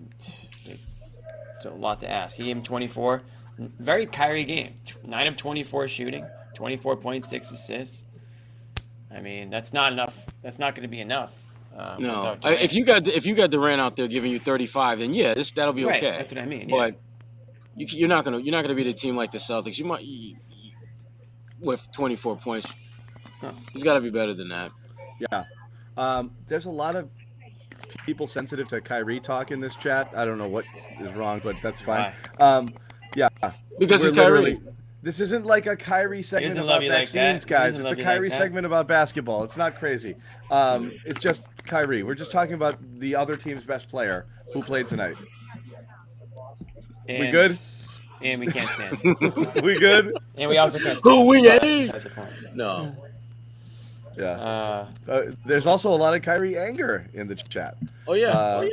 it's a lot to ask. He gave him 24. Very Kyrie game. 9 of 24 shooting, 24.6 assists. I mean, that's not enough. That's not going to be enough. No, if you got Durant out there giving you 35, then that'll be okay. That's what I mean. But you're not gonna beat a team like the Celtics. You might with 24 points. He's got to be better than that. Yeah. There's a lot of people sensitive to Kyrie talk in this chat. I don't know what is wrong, but that's fine. Because it's Kyrie. This isn't like a Kyrie segment about vaccines, guys. It's a Kyrie segment about basketball. It's not crazy. It's just Kyrie. We're just talking about the other team's best player who played tonight. We good? And we can't stand. We good? And we also can't stand. Who we ain't? No. Yeah. There's also a lot of Kyrie anger in the chat. Oh yeah.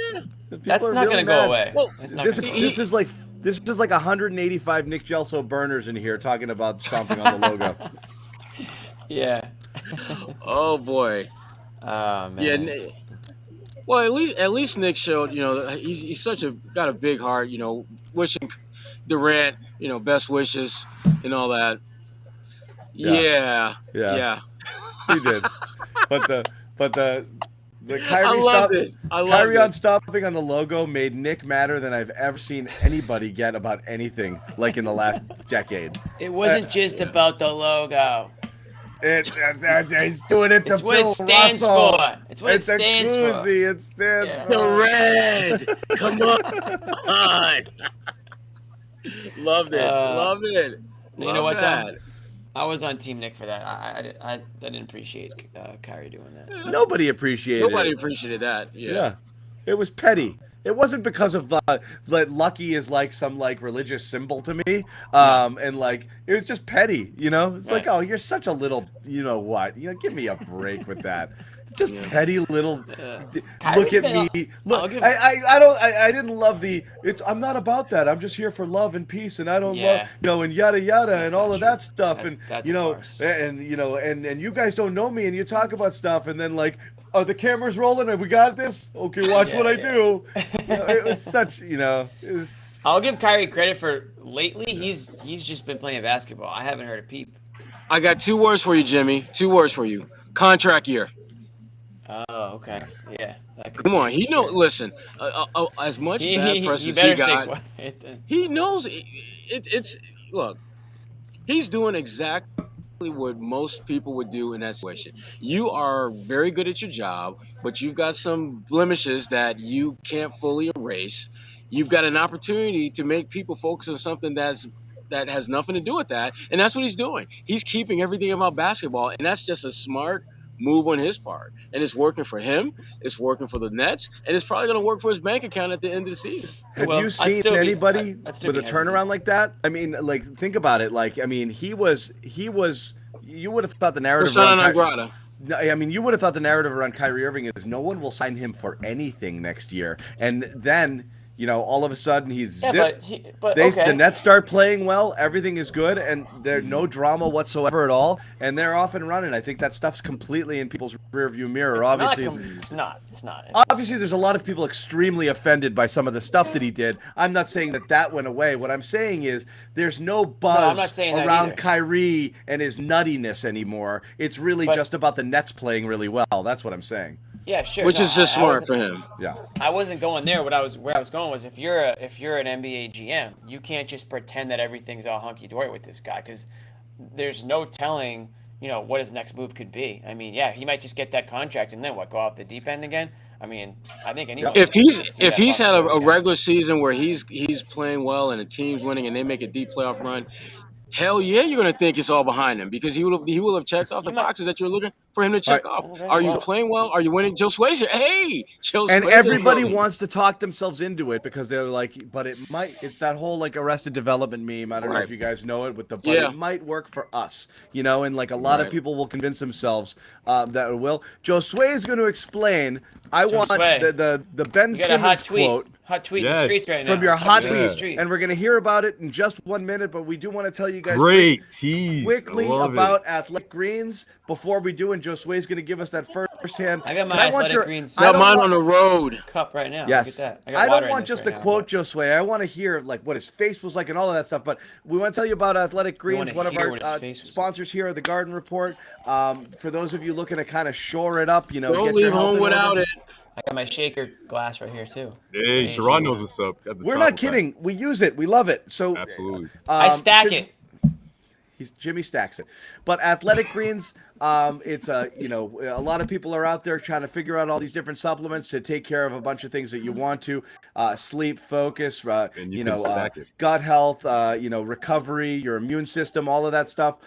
That's not going to go away. Well, this is like 185 Nick Gelso burners in here talking about stomping on the logo. Yeah. Oh boy. Man. Yeah. Well, at least Nick showed, he's got a big heart, wishing Durant, best wishes and all that. Yeah. He did. But the Kyrie on stomping on the logo made Nick madder than I've ever seen anybody get about anything like in the last decade. It wasn't just about the logo. He's doing it to It's what Bill it stands Russell. for. It's what it stands for. It stands for. The red. Come on. Loved it. Loved it. You know what, though? I was on Team Nick for that. I didn't appreciate Kyrie doing that. Nobody appreciated that. Yeah. It was petty. It wasn't because of lucky is like some like religious symbol to me. And like it was just petty, It's like, oh, you're such a little, what? Give me a break with that. Just petty little. Look at me. Look, I didn't love the. I'm not about that. I'm just here for love and peace, and I don't love, and yada yada, and all of that stuff, that's and you guys don't know me, and you talk about stuff, and then like, are the cameras rolling? And we got this. Okay, watch what I do. It was such, I'll give Kyrie credit for lately. He's just been playing basketball. I haven't heard a peep. I got 2 words for you, Jimmy. 2 words for you. Contract year. Oh, okay. Yeah, that could Come be on, he for know. sure. Listen, as much bad press He as he better stay got, quiet then. he knows it's. Look, he's doing exactly what most people would do in that situation. You are very good at your job, but you've got some blemishes that you can't fully erase. You've got an opportunity to make people focus on something that has nothing to do with that, and that's what he's doing. He's keeping everything about basketball, and that's just a smart move on his part. And it's working for him, it's working for the Nets, and it's probably going to work for his bank account at the end of the season. Have Well, you seen anybody I'd still with be a hesitant. turnaround like that? I mean, like, think about it. Like, I mean, he was. You would have thought the narrative Persona around non grata. I mean, you would have thought the narrative around Kyrie Irving is no one will sign him for anything next year, and then all of a sudden he's Yeah, zip. but The okay. Nets start playing well, everything is good, and there's no drama whatsoever at all, and they're off and running. I think that stuff's completely in people's rearview mirror. It's not. It's not. Obviously, there's a lot of people extremely offended by some of the stuff that he did. I'm not saying that went away. What I'm saying is there's no I'm buzz not saying that around either. Kyrie and his nuttiness anymore. It's really But- just about the Nets playing really well. That's what I'm saying. Yeah, sure. Which no, is just I smart wasn't- for him. Yeah. I wasn't going there. Where I was going was if you're an NBA GM, you can't just pretend that everything's all hunky dory with this guy because there's no telling what his next move could be. I mean, yeah, he might just get that contract and then what, go off the deep end again. I mean, I think anyone. If can see if that he's had a possibility. regular season where he's playing well and the team's winning and they make a deep playoff run, hell yeah, you're gonna think it's all behind him because he will have checked off the boxes that you're looking for him to check off. Okay, Are you well- playing well? Are you winning? Josue's here. Hey, Josue's And in everybody the building. wants to talk themselves into it because they're like, but it's that whole like Arrested Development meme. I don't know Right. if you guys know it with the, but Yeah. it might work for us, and like a lot of Right. people will convince themselves that it will. Josue is going to explain. I want Josue. the Ben You got a hot Simmons tweet. quote. Hot tweet in Yes. the streets right now. From your hot tweet in the tweet, street. and we're going to hear about it in just 1 minute, but we do want to tell you guys Great tease. quickly I love about it. Athletic Greens before we do, and Josue's going to give us that firsthand. I got my And want Athletic Greens I Got don't mine want- on the road. cup right now. Yes. Look at that. I got water don't in want this just right to now, quote but- Josue. I want to hear like what his face was like and all of that stuff. But we want to tell you about Athletic Greens, wanna one of hear our what his face was like. sponsors here at the Garden Report. For those of you looking to kind of shore it up, Don't get your leave health home in without order. it. I got my shaker glass right here too. Hey, See, Sherrod see. knows what's up. At the We're top not of that. kidding. We use it. We love it. So Absolutely. I stack since- it. Jimmy stacks it. But Athletic Greens, it's a lot of people are out there trying to figure out all these different supplements to take care of a bunch of things that you want to sleep, focus, And you can stack it. gut health, recovery, your immune system, all of that stuff.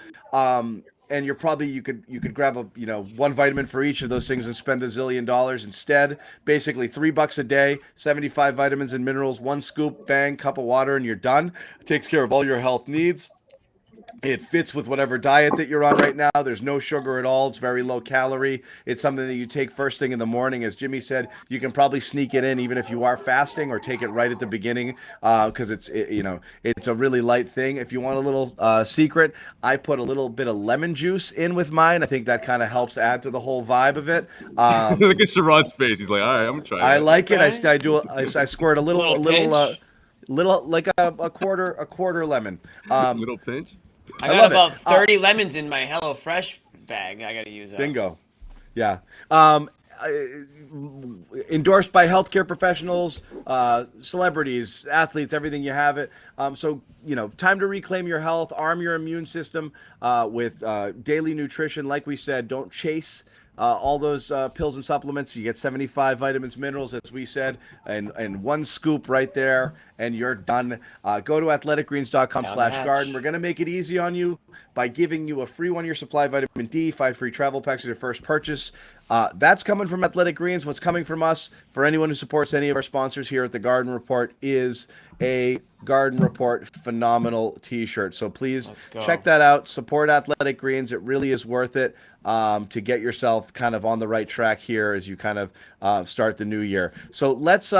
And you could grab one vitamin for each of those things and spend $1 zillion instead. Basically $3 a day, 75 vitamins and minerals, one scoop, bang, cup of water, and you're done. It takes care of all your health needs. It fits with whatever diet that you're on right now. There's no sugar at all. It's very low calorie. It's something that you take first thing in the morning. As Jimmy said, you can probably sneak it in even if you are fasting or take it right at the beginning because it's a really light thing. If you want a little secret, I put a little bit of lemon juice in with mine. I think that kind of helps add to the whole vibe of it. Look at Sherrod's face. He's like, all right, I'm gonna try. I that. like it. Okay. I squirt a little pinch? like a quarter lemon. Little pinch. I I got love it. about 30 lemons in my HelloFresh bag. I got to use that. Bingo. Yeah. Endorsed by healthcare professionals, celebrities, athletes, everything you have it. So, time to reclaim your health, arm your immune system with daily nutrition. Like we said, don't chase all those pills and supplements. You get 75 vitamins, minerals, as we said, and one scoop right there, and you're done. Go to athleticgreens.com/garden. We're going to make it easy on you by giving you a free 1-year supply of vitamin D, 5 free travel packs at your first purchase. That's coming from Athletic Greens. What's coming from us, for anyone who supports any of our sponsors here at the Garden Report, is a Garden Report phenomenal t-shirt. So please check that out. Support Athletic Greens. It really is worth it to get yourself kind of on the right track here as you kind of start the new year. So let's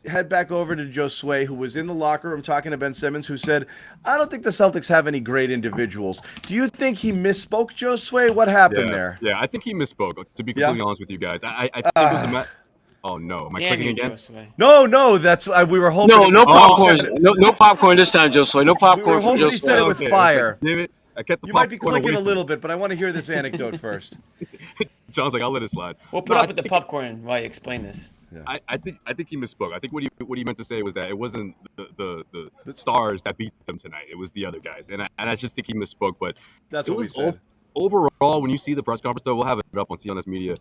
head back over to Josue, who was in the locker room talking to Ben Simmons, who said, I don't think the Celtics have any great individuals. Do you think he misspoke, Josue? What happened there? Yeah, I think he misspoke, to be completely honest with you guys. I think it was oh, no. Am I Damn clicking you, again? Josue. No, that's we were hoping. No it was- popcorn. No popcorn this time, Josue. No We popcorn were for hoping he said it Josue. with fire. Damn it. I kept the You might be popcorn away clicking a from little me. bit, but I want to hear this anecdote first. John's like, I'll let it slide. We'll put No, up with the popcorn while you explain this. I think he misspoke. I think what he meant to say was that it wasn't the Stars that beat them tonight. It was the other guys, and I just think he misspoke. But That's it what we was said. overall, when you see the press conference, though, we'll have it up on CLNS Media.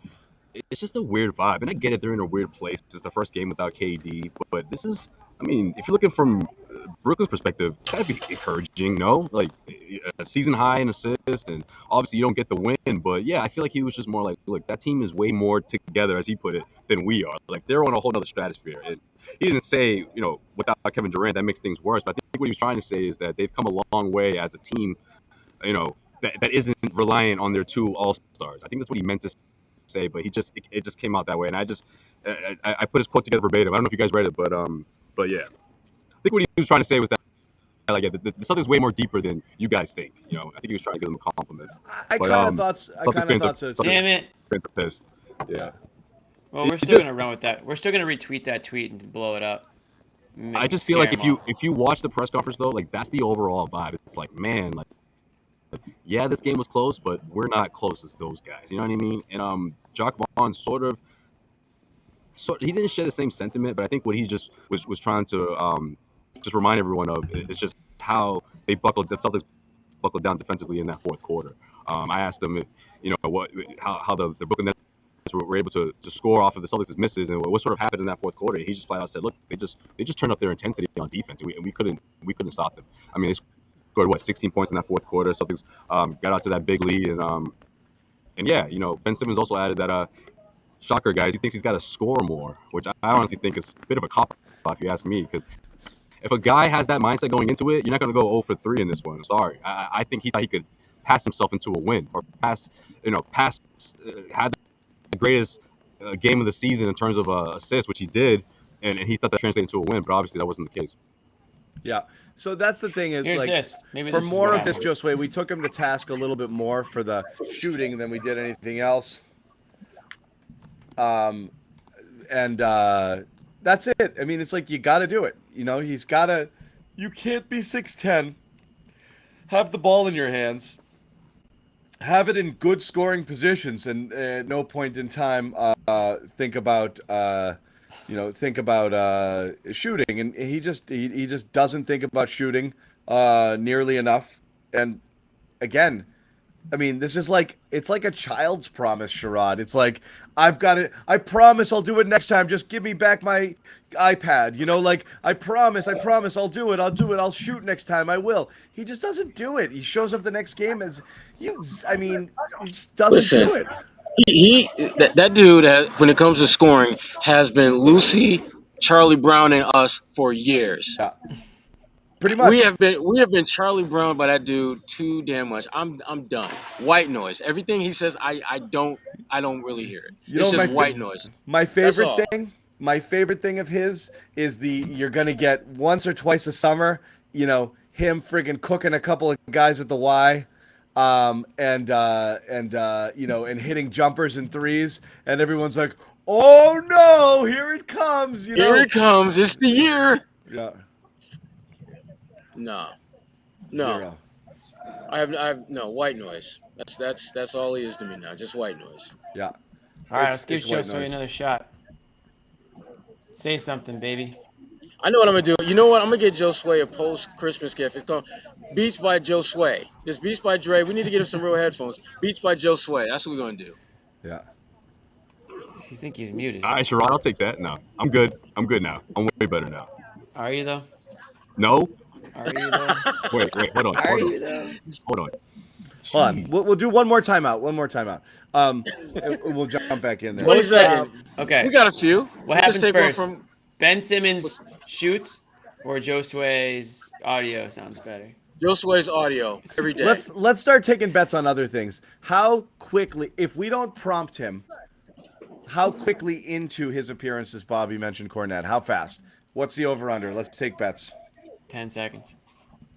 It's just a weird vibe, and I get it. They're in a weird place. It's the first game without KD, but this is. I mean, if you're looking from Brooklyn's perspective, it's gotta be encouraging, no? Like a season high in assists, and obviously you don't get the win, but yeah, I feel like he was just more like, look, that team is way more together, as he put it, than we are. Like they're on a whole other stratosphere. And he didn't say, without Kevin Durant, that makes things worse. But I think what he was trying to say is that they've come a long way as a team, that isn't reliant on their two all-stars. I think that's what he meant to say, but it just came out that way, and I put his quote together verbatim. I don't know if you guys read it, but yeah, I think what he was trying to say was that the Celtics is way more deeper than you guys think. I think he was trying to give them a compliment. I kind of thought so. Damn it! Fans are pissed. Yeah. Well, we're still gonna run with that. We're still gonna retweet that tweet and blow it up. I just feel like if you watch the press conference though, like that's the overall vibe. It's like, man, like yeah, this game was close, but we're not close as those guys. You know what I mean? And Jacques Vaughn sort of he didn't share the same sentiment, but I think what he just was trying to just remind everyone of is just how the Celtics buckled down defensively in that fourth quarter. I asked him, how the Brooklyn Nets were able to score off of the Celtics' misses and what sort of happened in that fourth quarter. He just flat out said, look, they just turned up their intensity on defense, and we couldn't stop them. I mean, they scored 16 points in that fourth quarter. Celtics got out to that big lead, and yeah, Ben Simmons also added that shocker, guys, he thinks he's got to score more, which I honestly think is a bit of a cop-out if you ask me, because if a guy has that mindset going into it, you're not going to go 0 for 3 in this one. Sorry. I think he thought he could pass himself into a win or had the greatest game of the season in terms of assists, which he did, and he thought that translated into a win, but obviously that wasn't the case. Yeah. So that's the thing is, Here's like, this. Maybe for this is more what of this, happened. Josue, we took him to task a little bit more for the shooting than we did anything else. And that's it. I mean, it's like you got to do it. He's got to. You can't be 6'10", have the ball in your hands, have it in good scoring positions, and at no point in time think about shooting. And he just doesn't think about shooting nearly enough. And again, I mean, this is it's like a child's promise, Sherrod. It's like, I've got it. I promise I'll do it next time. Just give me back my iPad. I promise I'll do it. I'll shoot next time. I will. He just doesn't do it. He shows up the next game he just doesn't do it. That dude, when it comes to scoring, has been Lucy, Charlie Brown, and us for years. Yeah. Pretty much. We have been Charlie Brown by that dude too damn much. I'm done. White noise. Everything he says, I don't really hear it. It's just white noise. My favorite thing of his is you're gonna get once or twice a summer, him friggin' cooking a couple of guys at the Y, and hitting jumpers and threes, and everyone's like, oh no, here it comes. Here it comes. It's the year. Yeah. No. Zero. I have no white noise. That's all he is to me now. Just white noise. Yeah. All right, let's give it's white Josue noise. another shot. Say something, baby. I know what I'm gonna do. You know what? I'm gonna get Josue a post-Christmas gift. It's called Beats by Josue. This Beats by Dre. We need to get him some real headphones. Beats by Josue. That's what we're gonna do. Yeah. You think he's muted? All right, Sherrod, I'll take that. No, I'm good. I'm good now. I'm way better now. Are you though? No? Are you though? Wait, hold on. Are you though? Hold on. Hold on. We'll do one more timeout. We'll jump back in there. 20 seconds. Okay. We got a few. What Let's happens take one first? from Ben Simmons shoots, or Josue's audio sounds better? Josue's audio every day. Let's start taking bets on other things. How quickly, if we don't prompt him, how quickly into his appearances, Bobby mentioned Kornet? How fast? What's the over/under? Let's take bets. 10 seconds.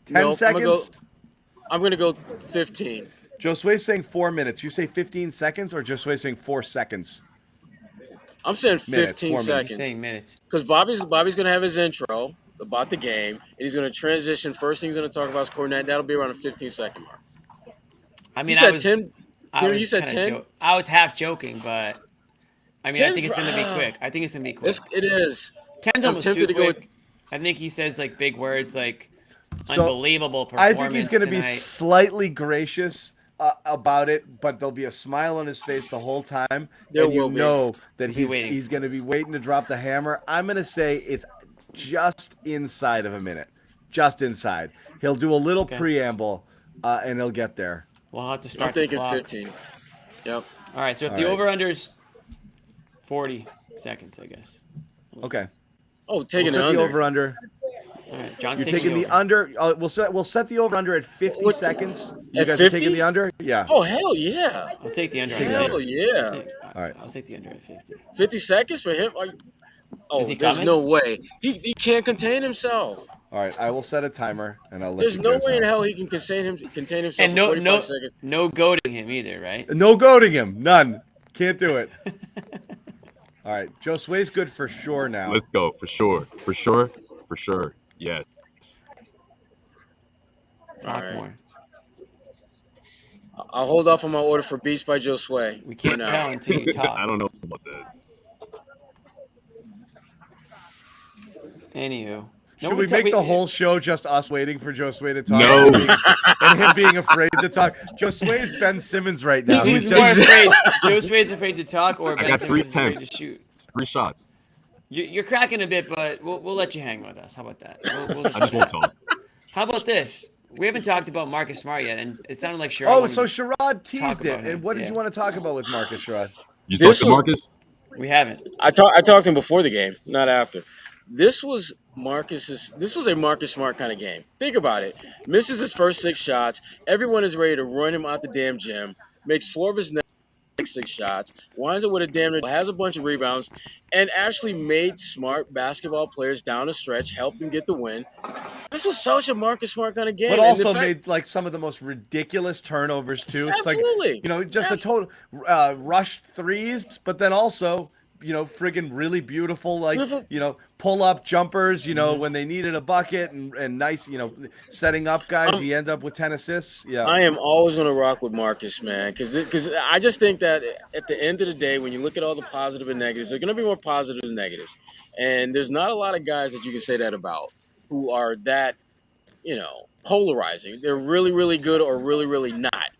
10 seconds? I'm gonna go 15. Josue's saying 4 minutes. You say 15 seconds, or Josue saying 4 seconds? I'm saying Minutes, 15 4 minutes. seconds. Saying minutes. Because Bobby's gonna have his intro about the game, and he's gonna transition. First thing he's gonna talk about is Kornet. That'll be around a 15-second mark. I mean, You said was, 10. I was You said kinda 10. I was half joking, but I mean, I 10's think it's going to be quick. I think it's going to be quick. It is. 10's I'm almost tempted too to go with. quick. I think he says like big words like So unbelievable performance I think he's going to be tonight. slightly gracious about it, but there'll be a smile on his face the whole time, There and you will be. know that He'll be waiting. he's going to be waiting to drop the hammer. I'm going to say it's just inside of a minute, just inside. He'll do a little Okay. preamble, and he'll get there. We'll have to start I'm thinking the clock. 15. Yep. All right, so if All the right. over-under is 40 seconds, I guess. Okay. Oh, taking We'll set the the under. over/under. All right, John's You're taking the over. under. We'll set the over/under at 50 What- seconds. You at guys 50? are taking the under? Yeah. Oh, hell yeah. I'll take the under. Hell yeah. All right. I'll take the under at 50. 50 seconds for him? Oh, Is he there's coming? no way. He can't contain himself. All right. I will set a timer, and I'll let There's you no guys way in know. hell he can contain himself And for 45 seconds. no goading him either, right? No goading him. None. Can't do it. All right. Josue's good for sure now. Let's go for sure. Yes. Talk All right. more. I'll hold off on my order for Beast by Josue. We can't for now. tell until you talk. I don't know about that. Anywho. Should we make the whole show just us waiting for Josue to talk? No. And him being afraid to talk. Josue's Ben Simmons right now. He's He's more just afraid. Josue's afraid to talk, or I Ben got Simmons is 3 afraid to attempts. shoot. 3 shots. You're cracking a bit, but we'll let you hang with us. How about that? We'll I just won't talk. How about this? We haven't talked about Marcus Smart yet, and it sounded like Sherrod. Oh, wanted so to- Sherrod teased it. about him, And what did yeah. you want to talk about with Marcus, Sherrod? You This talked to was- Marcus? we haven't. I talked to him before the game, not after. This was a Marcus Smart kind of game. Think about it. Misses his first 6 shots. Everyone is ready to run him out the damn gym. Makes 4 of his next 6 shots. Winds up with a damn near, has a bunch of rebounds, and actually made smart basketball players down the stretch, helped him get the win. This was such a Marcus Smart kind of game. But And also the fact- made like some of the most ridiculous turnovers too. It's Absolutely. like, just a total rushed threes, but then also, friggin' really beautiful, like, Beautiful. pull up jumpers, when they needed a bucket and nice, setting up guys. He ended up with 10 assists. Yeah. I am always going to rock with Marcus, man, because I just think that at the end of the day, when you look at all the positive and negatives, they're going to be more positive than negatives. And there's not a lot of guys that you can say that about who are that, polarizing. They're really, really good or really, really not.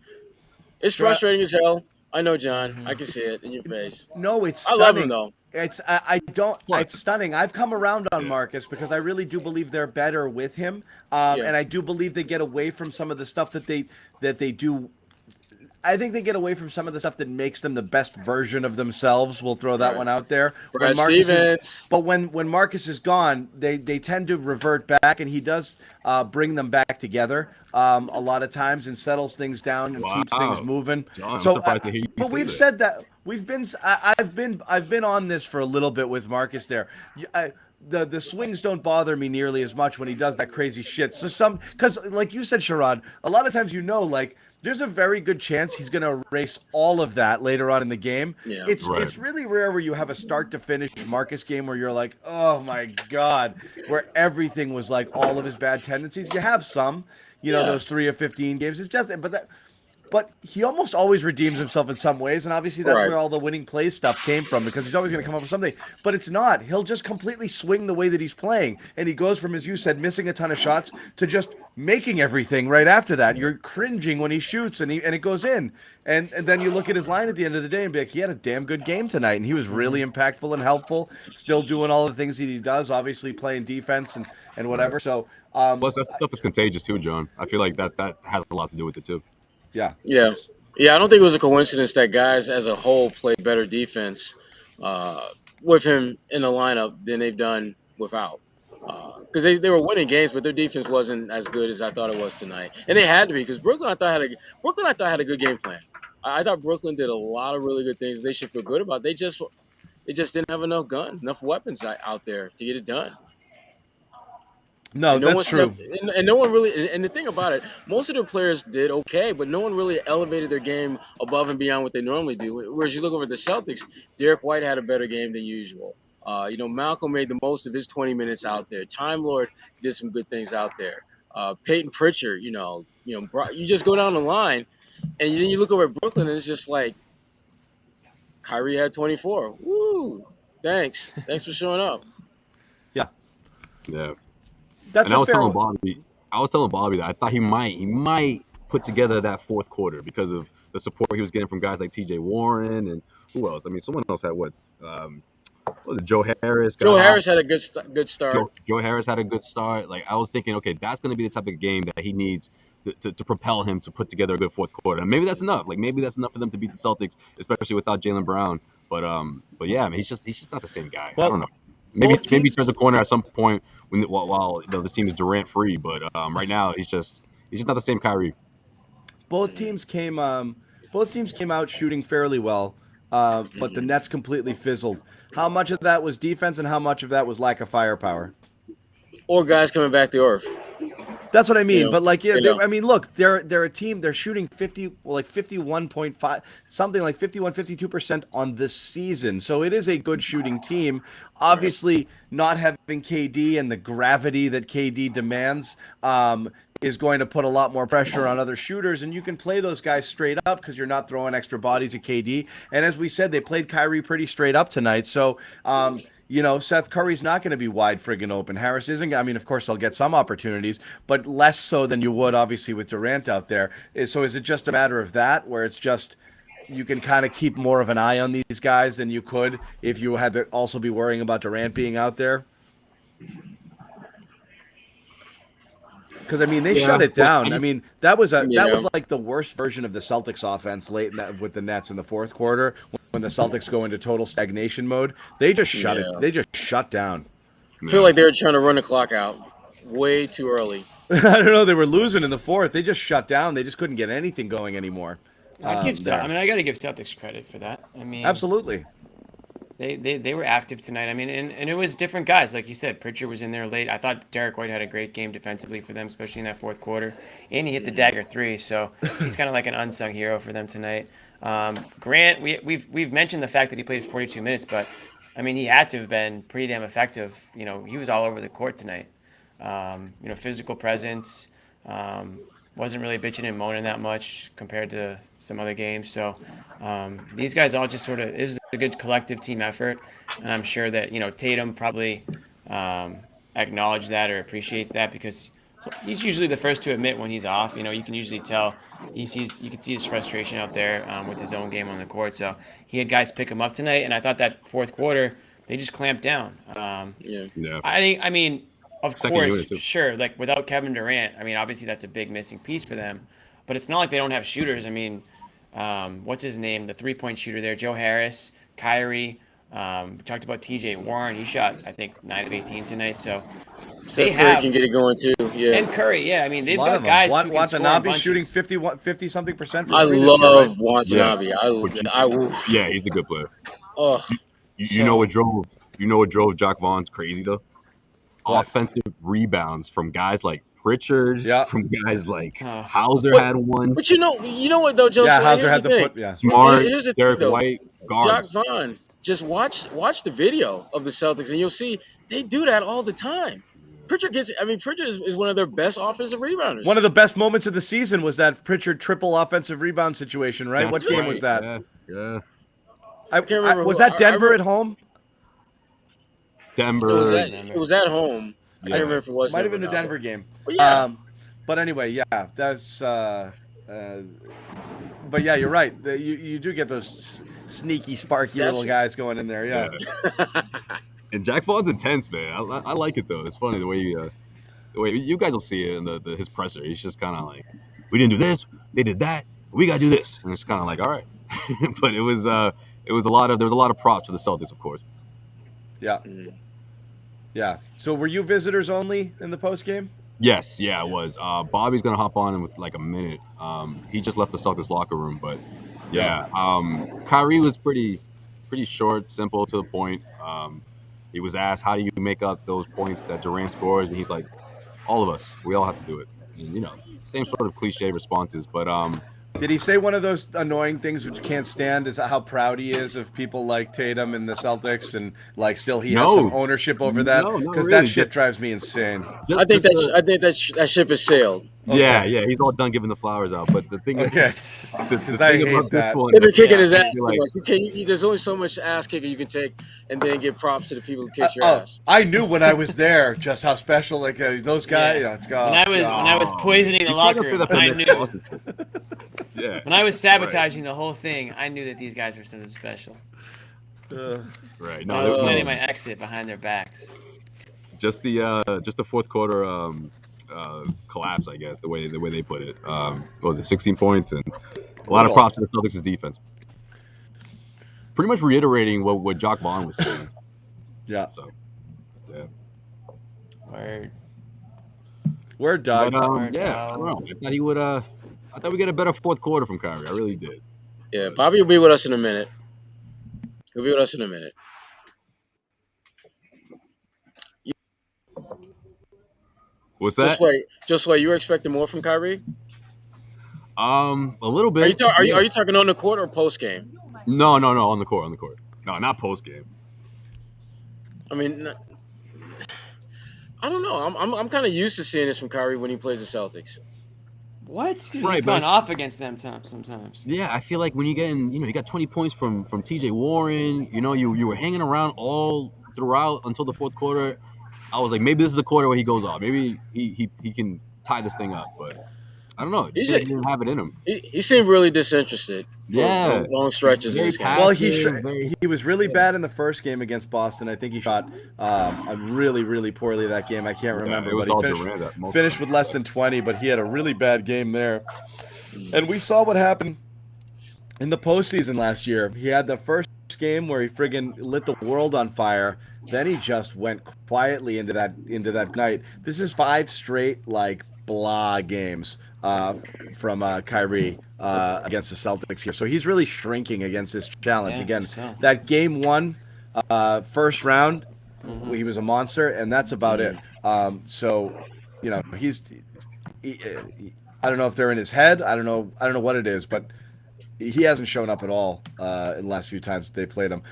It's frustrating as hell. I know, John. I can see it in your face. No, it's I stunning. love him, though. I don't. It's stunning. I've come around on Marcus because I really do believe they're better with him, and I do believe they get away from some of the stuff that they do. I think they get away from some of the stuff that makes them the best version of themselves. We'll throw that Right. one out there. Brad Stevens. But when Marcus is gone, they tend to revert back, and he does bring them back together a lot of times and settles things down and keeps things moving. John, I'm surprised to hear you but say we've that. said that I've been on this for a little bit with Marcus there. The swings don't bother me nearly as much when he does that crazy shit. So because like you said, Sherrod, a lot of times like there's a very good chance he's going to erase all of that later on in the game. Yeah. It's really rare where you have a start to finish Marcus game where you're like, oh my God, where everything was like all of his bad tendencies. You have some, those 3 of 15 games. It's just, but he almost always redeems himself in some ways, and obviously that's Right. where all the winning plays stuff came from, because he's always going to come up with something. But it's not. He'll just completely swing the way that he's playing, and he goes from, as you said, missing a ton of shots to just making everything right after that. You're cringing when he shoots, and it goes in. And then you look at his line at the end of the day and be like, he had a damn good game tonight, and he was really impactful and helpful, still doing all the things that he does, obviously playing defense and whatever. So, Plus, that stuff is contagious too, John. I feel like that has a lot to do with it too. yeah. Yeah. Yeah, I don't think it was a coincidence that guys as a whole played better defense with him in the lineup than they've done without. Because they were winning games, but their defense wasn't as good as I thought it was tonight. And they had to be, because Brooklyn I thought had a good game plan. I thought Brooklyn did a lot of really good things they should feel good about. They just didn't have enough weapons out there to get it done. No, And that's true. And no one really. And the thing about it, most of their players did okay, but no one really elevated their game above and beyond what they normally do. Whereas you look over at the Celtics, Derek White had a better game than usual. Malcolm made the most of his 20 minutes out there. Time Lord did some good things out there. Peyton Pritchard, you just go down the line. And then you look over at Brooklyn, and it's just like Kyrie had 24. Woo! Thanks for showing up. Yeah. Yeah. That's And a I was fair telling one. Bobby that I thought he might put together that fourth quarter because of the support he was getting from guys like T.J. Warren and who else? I mean, someone else had what was it? Joe Harris. Joe got hot. Harris had a good start. Joe Harris had a good start. Like I was thinking, okay, that's going to be the type of game that he needs to propel him to put together a good fourth quarter. And maybe that's enough. Like maybe that's enough for them to beat the Celtics, especially without Jaylen Brown. But yeah, I mean, he's just not the same guy. Well, I don't know. Maybe both teams- he turns the corner at some point while this team is Durant free. But right now he's just not the same Kyrie. Both teams came out shooting fairly well, but the Nets completely fizzled. How much of that was defense and how much of that was lack of firepower? Or guys coming back to earth. That's what I mean. You know, but like, yeah, you know. I mean, look, they're a team. They're shooting 51.5, something like 52% on this season. So it is a good shooting team. Obviously, not having KD and the gravity that KD demands is going to put a lot more pressure on other shooters. And you can play those guys straight up because you're not throwing extra bodies at KD. And as we said, they played Kyrie pretty straight up tonight. So, Seth Curry's not going to be wide friggin' open. Harris isn't. I mean, of course, they'll get some opportunities, but less so than you would, obviously, with Durant out there. So is it just a matter of that, where it's just you can kind of keep more of an eye on these guys than you could if you had to also be worrying about Durant being out there? Because I mean, they shut it down. I mean, that was like the worst version of the Celtics offense late with the Nets in the fourth quarter when the Celtics go into total stagnation mode. They just shut it. They just shut down. I feel like they were trying to run the clock out way too early. I don't know. They were losing in the fourth. They just shut down. They just couldn't get anything going anymore. I got to give Celtics credit for that. I mean, absolutely. They were active tonight. I mean, and it was different guys. Like you said, Pritchard was in there late. I thought Derek White had a great game defensively for them, especially in that fourth quarter. And he hit the dagger three, so he's kind of like an unsung hero for them tonight. Grant, we've mentioned the fact that he played 42 minutes, but I mean, he had to have been pretty damn effective. You know, he was all over the court tonight. Physical presence. Wasn't really bitching and moaning that much compared to some other games. So these guys all just sort of is a good collective team effort, and I'm sure that Tatum probably acknowledged that or appreciates that because he's usually the first to admit when he's off. You can usually tell you can see his frustration out there with his own game on the court. So he had guys pick him up tonight, and I thought that fourth quarter they just clamped down. I mean. Of course, sure. Like without Kevin Durant, I mean, obviously that's a big missing piece for them. But it's not like they don't have shooters. I mean, what's his name? The 3-point shooter there, Joe Harris, Kyrie. We talked about T.J. Warren. He shot, I think, 9 of 18 tonight. So they Curry can get it going too. Yeah. And Curry, yeah. I mean, they've got guys who can score in bunches. shooting 50-something%. I love Watanabe. Yeah, he's a good player. Oh, you know what drove Jock Vaughn's crazy though? Offensive rebounds from guys like Pritchard, from guys like Hauser had one. But you know what though, Josue? Yeah, Hauser had the foot. Smart, Derek White, guards. Jock Vaughn. Just watch the video of the Celtics, and you'll see they do that all the time. Pritchard is one of their best offensive rebounders. One of the best moments of the season was that Pritchard triple offensive rebound situation, right? What game was that? Yeah. I can't remember. Was that Denver at home? Denver. It was at home. Yeah. I don't remember if it was. Might have been the Denver game. But yeah. But anyway, yeah, that's. But yeah, you're right. You do get those sneaky, sparky little guys going in there. Yeah. And Jack Vaughn's intense, man. I like it though. It's funny the way you guys will see it in his presser. He's just kind of like, we didn't do this, they did that, we gotta do this, and it's kind of like, all right. But there was a lot of props for the Celtics, of course. Yeah. Yeah. So were you visitors only in the post game? Yes. Yeah, it was. Bobby's gonna hop on in with like a minute. He just left the Celtics locker room, but yeah. Kyrie was pretty short, simple, to the point. He was asked, "How do you make up those points that Durant scores?" And he's like, "All of us. We all have to do it." And, same sort of cliche responses, but Did he say one of those annoying things which you can't stand is how proud he is of people like Tatum and the Celtics and like still he has some ownership over that? No, not Because really. that shit drives me insane. I think that ship has sailed. Yeah, he's all done giving the flowers out. But the thing is, the because I thing hate about that. this one, They've been kicking his I ass feel too like- much. There's only so much ass kicking you can take, and then give props to the people who kick your ass. I knew when I was there just how special like those guys. Yeah. Let's When go. I was poisoning the He's trying to locker say room, that for I the knew. next Yeah. When I was sabotaging the whole thing, I knew that these guys were something special. Right. I was No, planning my exit behind their backs. just the fourth quarter collapse, I guess, the way they put it. What was it, 16 points, and a lot of props to the Celtics' defense. Pretty much reiterating what Jock Vaughn was saying. Yeah. So, yeah. Word, dog. But, I don't know. I thought he would. I thought we'd get a better fourth quarter from Kyrie. I really did. Yeah, Bobby will be with us in a minute. He'll be with us in a minute. What's that? Just wait. You were expecting more from Kyrie? A little bit. Are you talking on the court or post game? No, on the court. No, not post game. I mean, I don't know. I'm kind of used to seeing this from Kyrie when he plays the Celtics. What? Dude, Right, he's but- gone off against them sometimes. Yeah, I feel like when you get in, you got 20 points from TJ Warren. You were hanging around all throughout until the fourth quarter. I was like, maybe this is the quarter where he goes off. Maybe he can tie this thing up, but I don't know. He didn't have it in him. He seemed really disinterested. For long stretches in this game. Well, he was really bad in the first game against Boston. I think he shot really, really poorly that game. I can't remember, it was but all he Durant finished with less than 20, but he had a really bad game there. And we saw what happened in the postseason last year. He had the first game where he friggin' lit the world on fire. Then he just went quietly into that night. This is 5 straight blah games from Kyrie against the Celtics here. So he's really shrinking against this challenge. Yeah, Again, so. that game 1 first round, he was a monster, and that's about it. So, he's I don't know if they're in his head. I don't know what it is, but he hasn't shown up at all in the last few times they played him.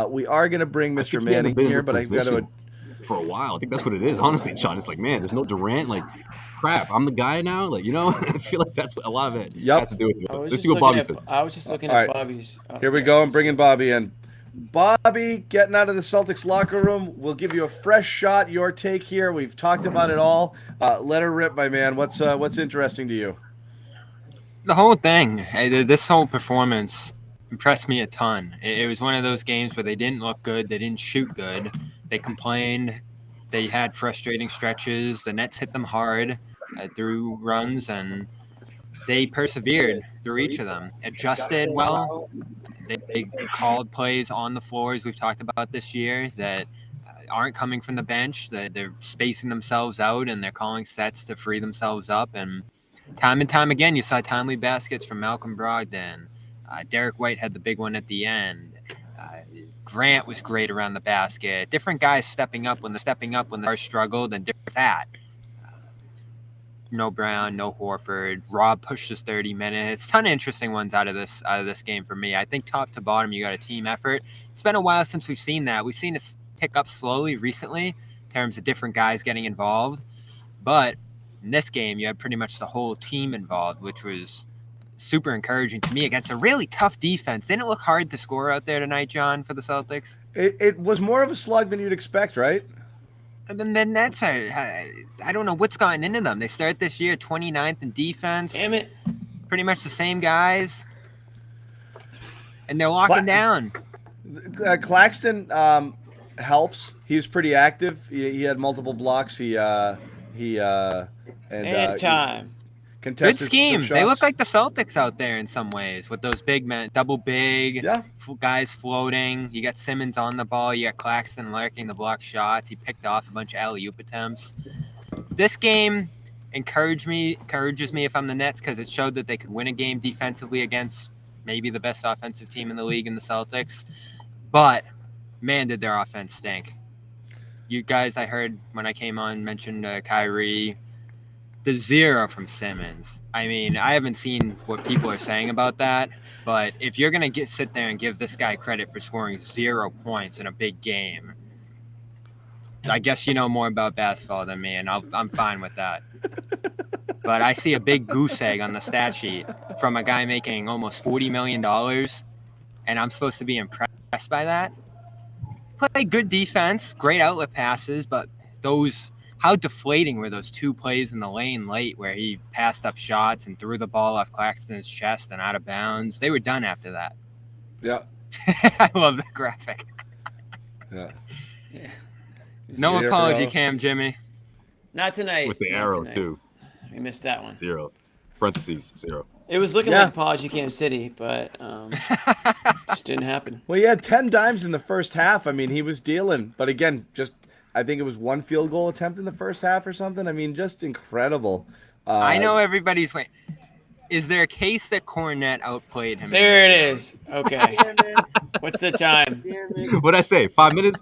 We are going to bring Mr. Manning here, but I've got to... For a while. I think that's what it is, honestly, Sean. It's like, man, there's no Durant. Crap, I'm the guy now. I feel like that's what a lot of it has to do with it. Let's see what Bobby said. I was just looking All at right. Bobby's. Here we go. I'm bringing Bobby in. Bobby, getting out of the Celtics locker room. We'll give you a fresh shot. Your take here. We've talked about it all. Let her rip, my man. What's interesting to you? The whole thing, this whole performance impressed me a ton. It was one of those games where they didn't look good. They didn't shoot good. They complained. They had frustrating stretches. The Nets hit them hard through runs, and they persevered through each of them. Adjusted well. They called plays on the floors we've talked about this year that aren't coming from the bench. They're spacing themselves out, and they're calling sets to free themselves up. And time again, you saw timely baskets from Malcolm Brogdon. Derek White had the big one at the end. Grant was great around the basket. Different guys stepping up when they struggled, and different that. No Brown, no Horford. Rob pushed us 30 minutes. Ton of interesting ones out of this game for me. I think top to bottom, you got a team effort. It's been a while since we've seen that. We've seen it pick up slowly recently in terms of different guys getting involved. But in this game, you had pretty much the whole team involved, which was super encouraging to me against a really tough defense. Didn't it look hard to score out there tonight, John, for the Celtics? It was more of a slug than you'd expect, right? And then the Nets I don't know what's gotten into them. They start this year 29th in defense. Damn it. Pretty much the same guys. And they're locking down. Claxton helps. He was pretty active. He had multiple blocks. And time. Good Contested scheme. some They look shots. like the Celtics out there in some ways with those big men, double big guys floating. You got Simmons on the ball. You got Claxton lurking the block shots. He picked off a bunch of alley-oop attempts. This game encourages me if I'm the Nets because it showed that they could win a game defensively against maybe the best offensive team in the league in the Celtics. But, man, did their offense stink. You guys, I heard when I came on, mentioned Kyrie. the 0 from Simmons. I mean, I haven't seen what people are saying about that, but if you're going to sit there and give this guy credit for scoring 0 points in a big game, I guess you know more about basketball than me, and I'm fine with that. But I see a big goose egg on the stat sheet from a guy making almost $40 million, and I'm supposed to be impressed by that. Played good defense, great outlet passes, but how deflating were those 2 plays in the lane late where he passed up shots and threw the ball off Claxton's chest and out of bounds? They were done after that. Yeah. I love that graphic. Yeah. No 0. apology, Cam Jimmy. Not tonight. With the Not arrow, tonight. too. We missed that one. 0. Parentheses, 0. It was looking Yeah. like apology Cam City, but just didn't happen. Well, he had 10 dimes in the first half. I mean, he was dealing. But again, I think it was 1 field goal attempt in the first half or something. I mean, just incredible. I know everybody's waiting. Is there a case that Kornet outplayed him? There it is. Okay. What's the time? What'd I say? 5 minutes?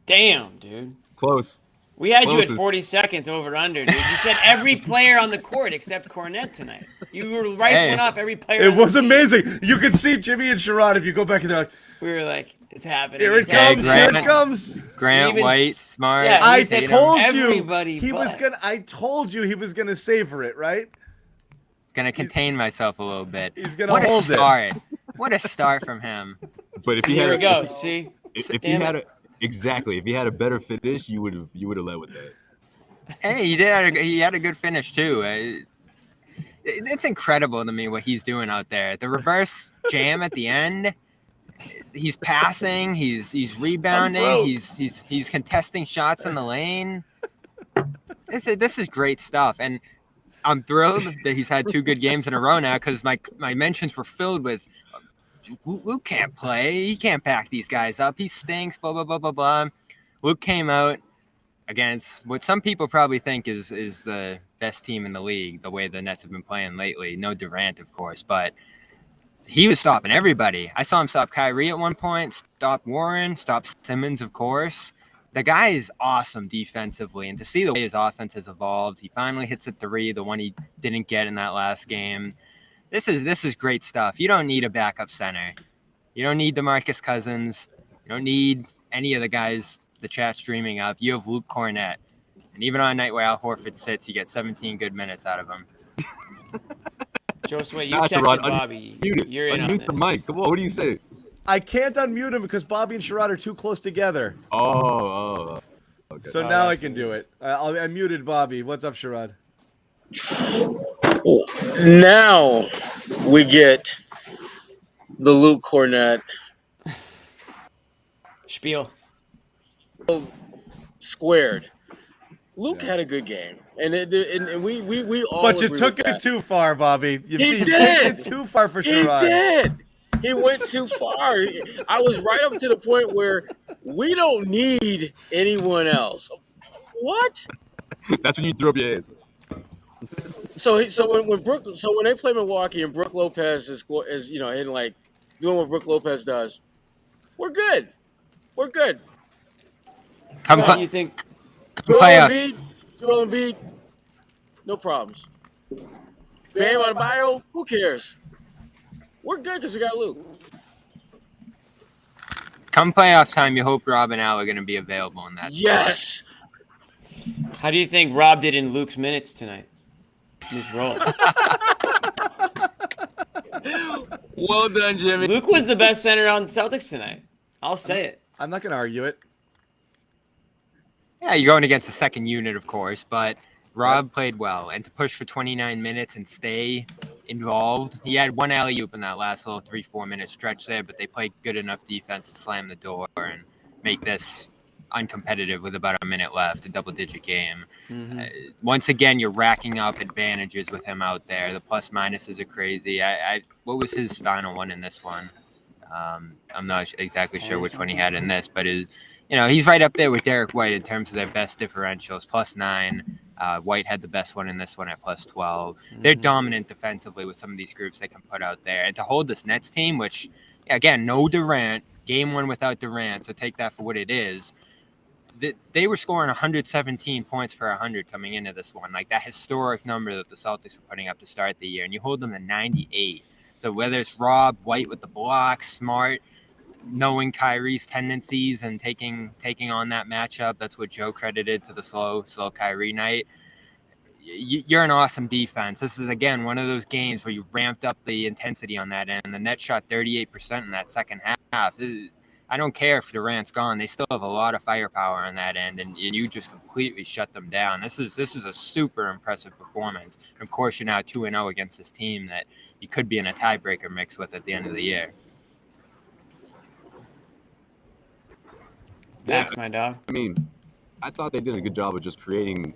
Damn, dude. Close. We had you at Close. 40 seconds over under, dude. You said every player on the court except Kornet tonight. You were rifling off every player. It on the was team. amazing. You could see Jimmy and Sherrod if you go back and they're like, We were like, it's happening. here it it's happening. comes, Grant. here it comes. Grant Even White, s- smart. Yeah, I he said told you everybody he was but. gonna. I told you he was gonna savor it, right? It's going to contain myself a little bit. He's gonna What a hold it. start. What a start from him. But if he Here had we go. See? if he Damn had it. if he had a better finish, you would have led with that. Hey, he had a good finish, too. It's incredible to me what he's doing out there. The reverse jam at the end. He's passing. He's rebounding. He's contesting shots in the lane. This is great stuff, and I'm thrilled that he's had 2 good games in a row now because my mentions were filled with Luke can't play. He can't back these guys up. He stinks. Blah blah blah blah blah. Luke came out against what some people probably think is the best team in the league. The way the Nets have been playing lately. No Durant, of course, but he was stopping everybody. I saw him stop Kyrie at one point. Stop Warren. Stop Simmons, of course. The guy is awesome defensively, and to see the way his offense has evolved, he finally hits a 3, the one he didn't get in that last game. This is great stuff. You don't need a backup center. You don't need DeMarcus Cousins. You don't need any of the guys the chat's dreaming of. You have Luke Kornet, and even on a night where Al Horford sits, you get 17 good minutes out of him. Josue, you Nah, texted Sherrod, Bobby. You're in on Unmute this. the mic. Come on, what do you say? I can't unmute him because Bobby and Sherrod are too close together. Oh. Okay. So Oh, now I that's can weird. do it. I muted Bobby. What's up, Sherrod? Now we get the Luke Kornet Spiel. squared. Luke had a good game, and we all. But you agree took with it that. too far, Bobby. You He took did. it too far for He Sherrod. did. He went too far. I was right up to the point where we don't need anyone else. What? That's when you threw up your hands. So when they play Milwaukee and Brook Lopez is in like doing what Brook Lopez does, we're good. We're good. Come What do you think? play up. Joel Embiid, no problems. Bam Adebayo, who cares? We're good because we got Luke. Come playoff time, you hope Rob and Al are going to be available in that. Yes. How do you think Rob did in Luke's minutes tonight? His role. Well done, Jimmy. Luke was the best center on the Celtics tonight. I'll say it. I'm not going to argue it. Yeah, you're going against the second unit, of course, but Rob played well. And to push for 29 minutes and stay involved, he had one alley-oop in that last little 3-4 minute stretch there, but they played good enough defense to slam the door and make this uncompetitive with about a minute left, a double-digit game. Mm-hmm. Once again, you're racking up advantages with him out there. The plus-minuses are crazy. What was his final one in this one? I'm not exactly sure which one he had in this, but he's right up there with Derek White in terms of their best differentials, +9. White had the best one in this one at +12. Mm-hmm. They're dominant defensively with some of these groups they can put out there. And to hold this Nets team, which, again, no Durant, game one without Durant, so take that for what it is. they were scoring 117 points per 100 coming into this one, like that historic number that the Celtics were putting up to start the year, and you hold them to 98. So whether it's Rob White with the blocks, Smart, knowing Kyrie's tendencies and taking on that matchup, that's what Joe credited to the slow Kyrie night. You're an awesome defense. This is, again, one of those games where you ramped up the intensity on that end. The Nets shot 38% in that second half. I don't care if Durant's gone. They still have a lot of firepower on that end, and you just completely shut them down. This is a super impressive performance. And of course, you're now 2-0 against this team that you could be in a tiebreaker mix with at the end of the year. Thanks, my dog. I mean, I thought they did a good job of just creating,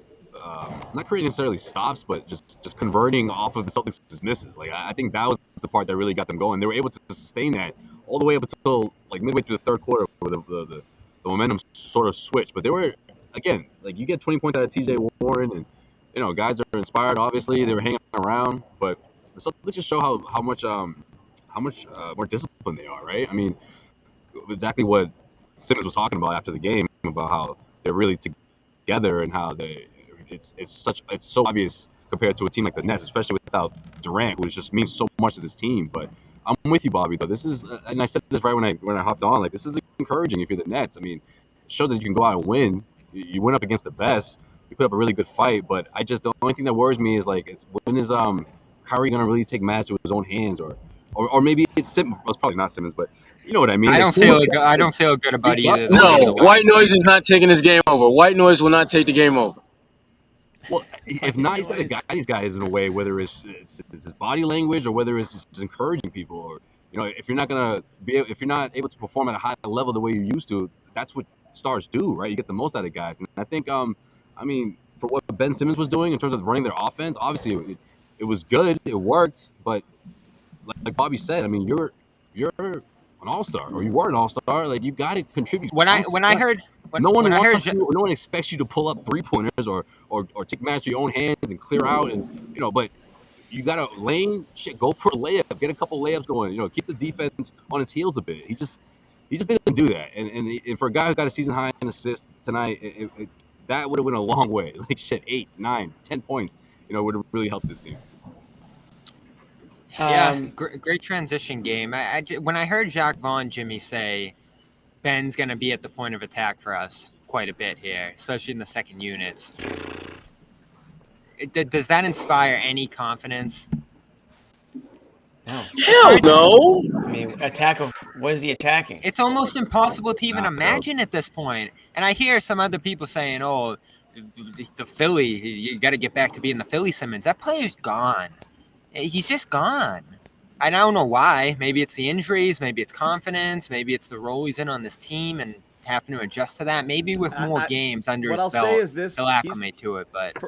not creating necessarily stops, but just converting off of the Celtics' misses. Like, I think that was the part that really got them going. They were able to sustain that all the way up until like midway through the third quarter, where the momentum sort of switched. But they were, again, like, you get 20 points out of TJ Warren, and guys are inspired. Obviously, they were hanging around, but the Celtics just show how much more disciplined they are, right? I mean, exactly what Simmons was talking about after the game, about how they're really together and how it's so obvious compared to a team like the Nets, especially without Durant, which just means so much to this team. But I'm with you, Bobby, though. This is, and I said this right when I hopped on, like, this is encouraging if you're the Nets. I mean, it shows that you can go out and win. You went up against the best. You put up a really good fight, but the only thing that worries me is, like, when is Kyrie gonna really take matters to his own hands, or maybe it's Simmons. Well, it's probably not Simmons, but you know what I mean. I don't feel good about either. No, White Noise is not taking his game over. White Noise will not take the game over. Well, if not, he's got to guide these guys in a way, whether it's his body language or whether it's just encouraging people, or if you're not able to perform at a high level the way you used to, that's what stars do, right? You get the most out of guys, and I think, I mean, for what Ben Simmons was doing in terms of running their offense, obviously it was good, it worked, but like Bobby said, I mean, you're an all-star, or you were an all-star. Like, you got to contribute. No one expects you to pull up three-pointers or take matters to your own hands and clear out, and but you got to go for a layup, get a couple layups going. Keep the defense on its heels a bit. He just didn't do that, and for a guy who got a season high in assists tonight, that would have went a long way. Like, 8, 9, 10 points, would have really helped this team. Yeah, great transition game. When I heard Jacques Vaughn, Jimmy, say Ben's going to be at the point of attack for us quite a bit here, especially in the second units, does that inspire any confidence? No. Hell no. I mean, attack of what is he attacking? It's almost impossible to even imagine at this point. And I hear some other people saying, "Oh, the Philly, you got to get back to being the Philly Simmons." That player's gone. He's just gone. I don't know why. Maybe it's the injuries. Maybe it's confidence. Maybe it's the role he's in on this team and having to adjust to that. Maybe with more games under his belt, he'll acclimate to it. But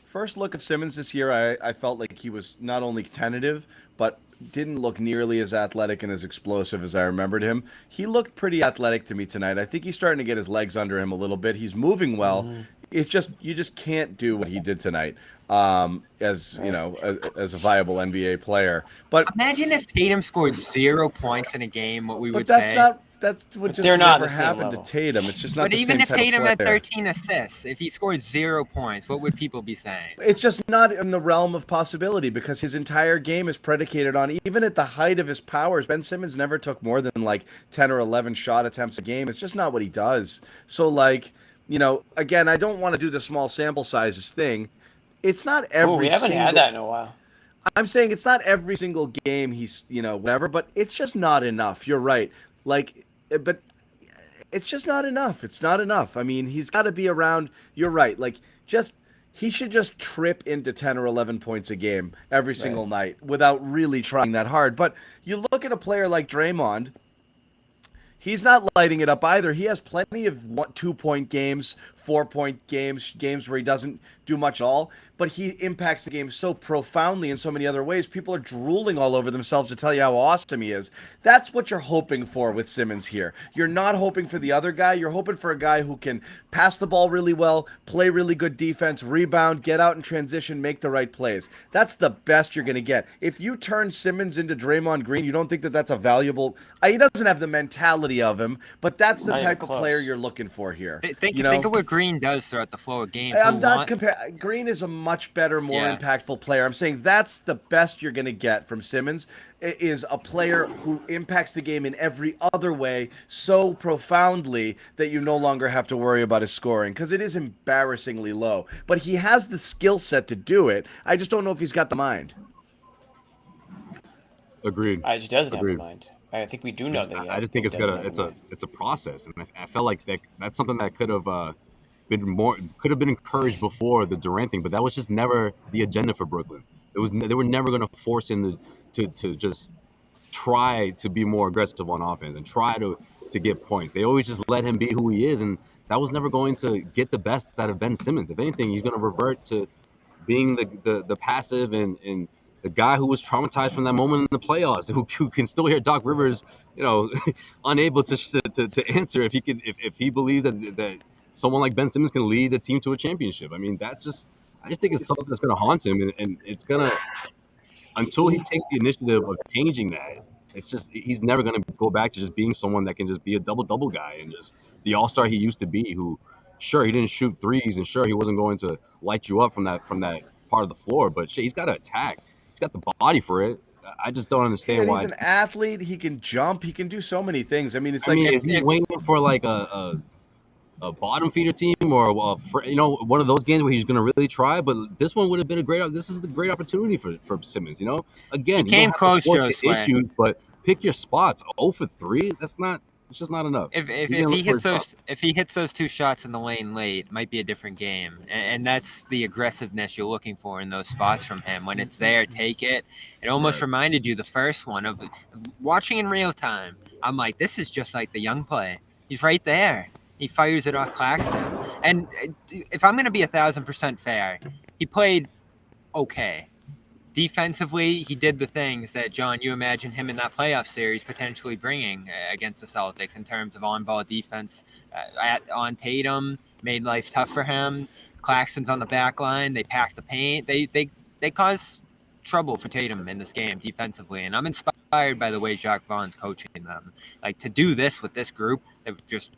First look of Simmons this year, I felt like he was not only tentative, but didn't look nearly as athletic and as explosive as I remembered him. He looked pretty athletic to me tonight. I think he's starting to get his legs under him a little bit. He's moving well. Mm-hmm. It's just, you just can't do what he did tonight as a viable NBA player. But imagine if Tatum scored 0 points in a game, what we would say. That's what just never happened to Tatum. It's just not but the even same if type Tatum of had player. 13 assists, if he scored 0 points, what would people be saying? It's just not in the realm of possibility because his entire game is predicated on, even at the height of his powers, Ben Simmons never took more than like 10 or 11 shot attempts a game. It's just not what he does. So, like, again, I don't want to do the small sample sizes thing. It's not every we haven't had that in a while. I'm saying it's not every single game he's, whatever, but it's just not enough. You're right. Like, but it's just not enough. It's not enough. I mean, he's got to be around. You're right. Like, he should just trip into 10 or 11 points a game every single night without really trying that hard. But you look at a player like Draymond, he's not lighting it up either. He has plenty of 2-point games, 4-point games where he doesn't do much at all, but he impacts the game so profoundly in so many other ways. People are drooling all over themselves to tell you how awesome he is. That's what you're hoping for with Simmons here. You're not hoping for the other guy. You're hoping for a guy who can pass the ball really well, play really good defense, rebound, get out in transition, make the right plays. That's the best you're going to get. If you turn Simmons into Draymond Green, you don't think that that's a valuable... He doesn't have the mentality slightly of him, but that's the Not even type of close. player you're looking for here. Think of what Green does throughout the flow of games. I'm not comparing. Green is a much better, more impactful player. I'm saying that's the best you're going to get from Simmons, is a player who impacts the game in every other way so profoundly that you no longer have to worry about his scoring, because it is embarrassingly low. But he has the skill set to do it. I just don't know if he's got the mind. Agreed. He doesn't have a mind. I think we do know that. I just think it's a process, and I felt like that's something that could have been encouraged before the Durant thing, but that was just never the agenda for Brooklyn. They were never going to force him to just try to be more aggressive on offense and try to get points. They always just let him be who he is, and that was never going to get the best out of Ben Simmons. If anything, he's going to revert to being the passive and the guy who was traumatized from that moment in the playoffs, who can still hear Doc Rivers, unable to answer if he believes that someone like Ben Simmons can lead a team to a championship. I mean, I just think it's something that's going to haunt him, and it's going to, until he takes the initiative of changing that, it's just, he's never going to go back to just being someone that can just be a double guy and just the all-star he used to be, who, sure, he didn't shoot threes, and sure, he wasn't going to light you up from that part of the floor, but shit, he's got to attack. He's got the body for it. I just don't understand why. He's an athlete. He can jump. He can do so many things. I mean, if he's waiting for like a bottom feeder team or one of those games where he's going to really try, but this one would have been this is the great opportunity for Simmons. Again, he came close to issues, but pick your spots. 0 for 3. It's just not enough. If he hits those 2 shots in the lane late, it might be a different game. And that's the aggressiveness you're looking for in those spots from him. When it's there, take it. It almost reminded you the first one of watching in real time. I'm like, this is just like the young play. He's right there. He fires it off Claxton. And if I'm going to be 1,000% fair, he played okay. Defensively, he did the things that, John, you imagine him in that playoff series potentially bringing against the Celtics in terms of on-ball defense on Tatum, made life tough for him. Claxton's on the back line. They pack the paint. They cause trouble for Tatum in this game defensively, and I'm inspired by the way Jacques Vaughn's coaching them. Like, to do this with this group that just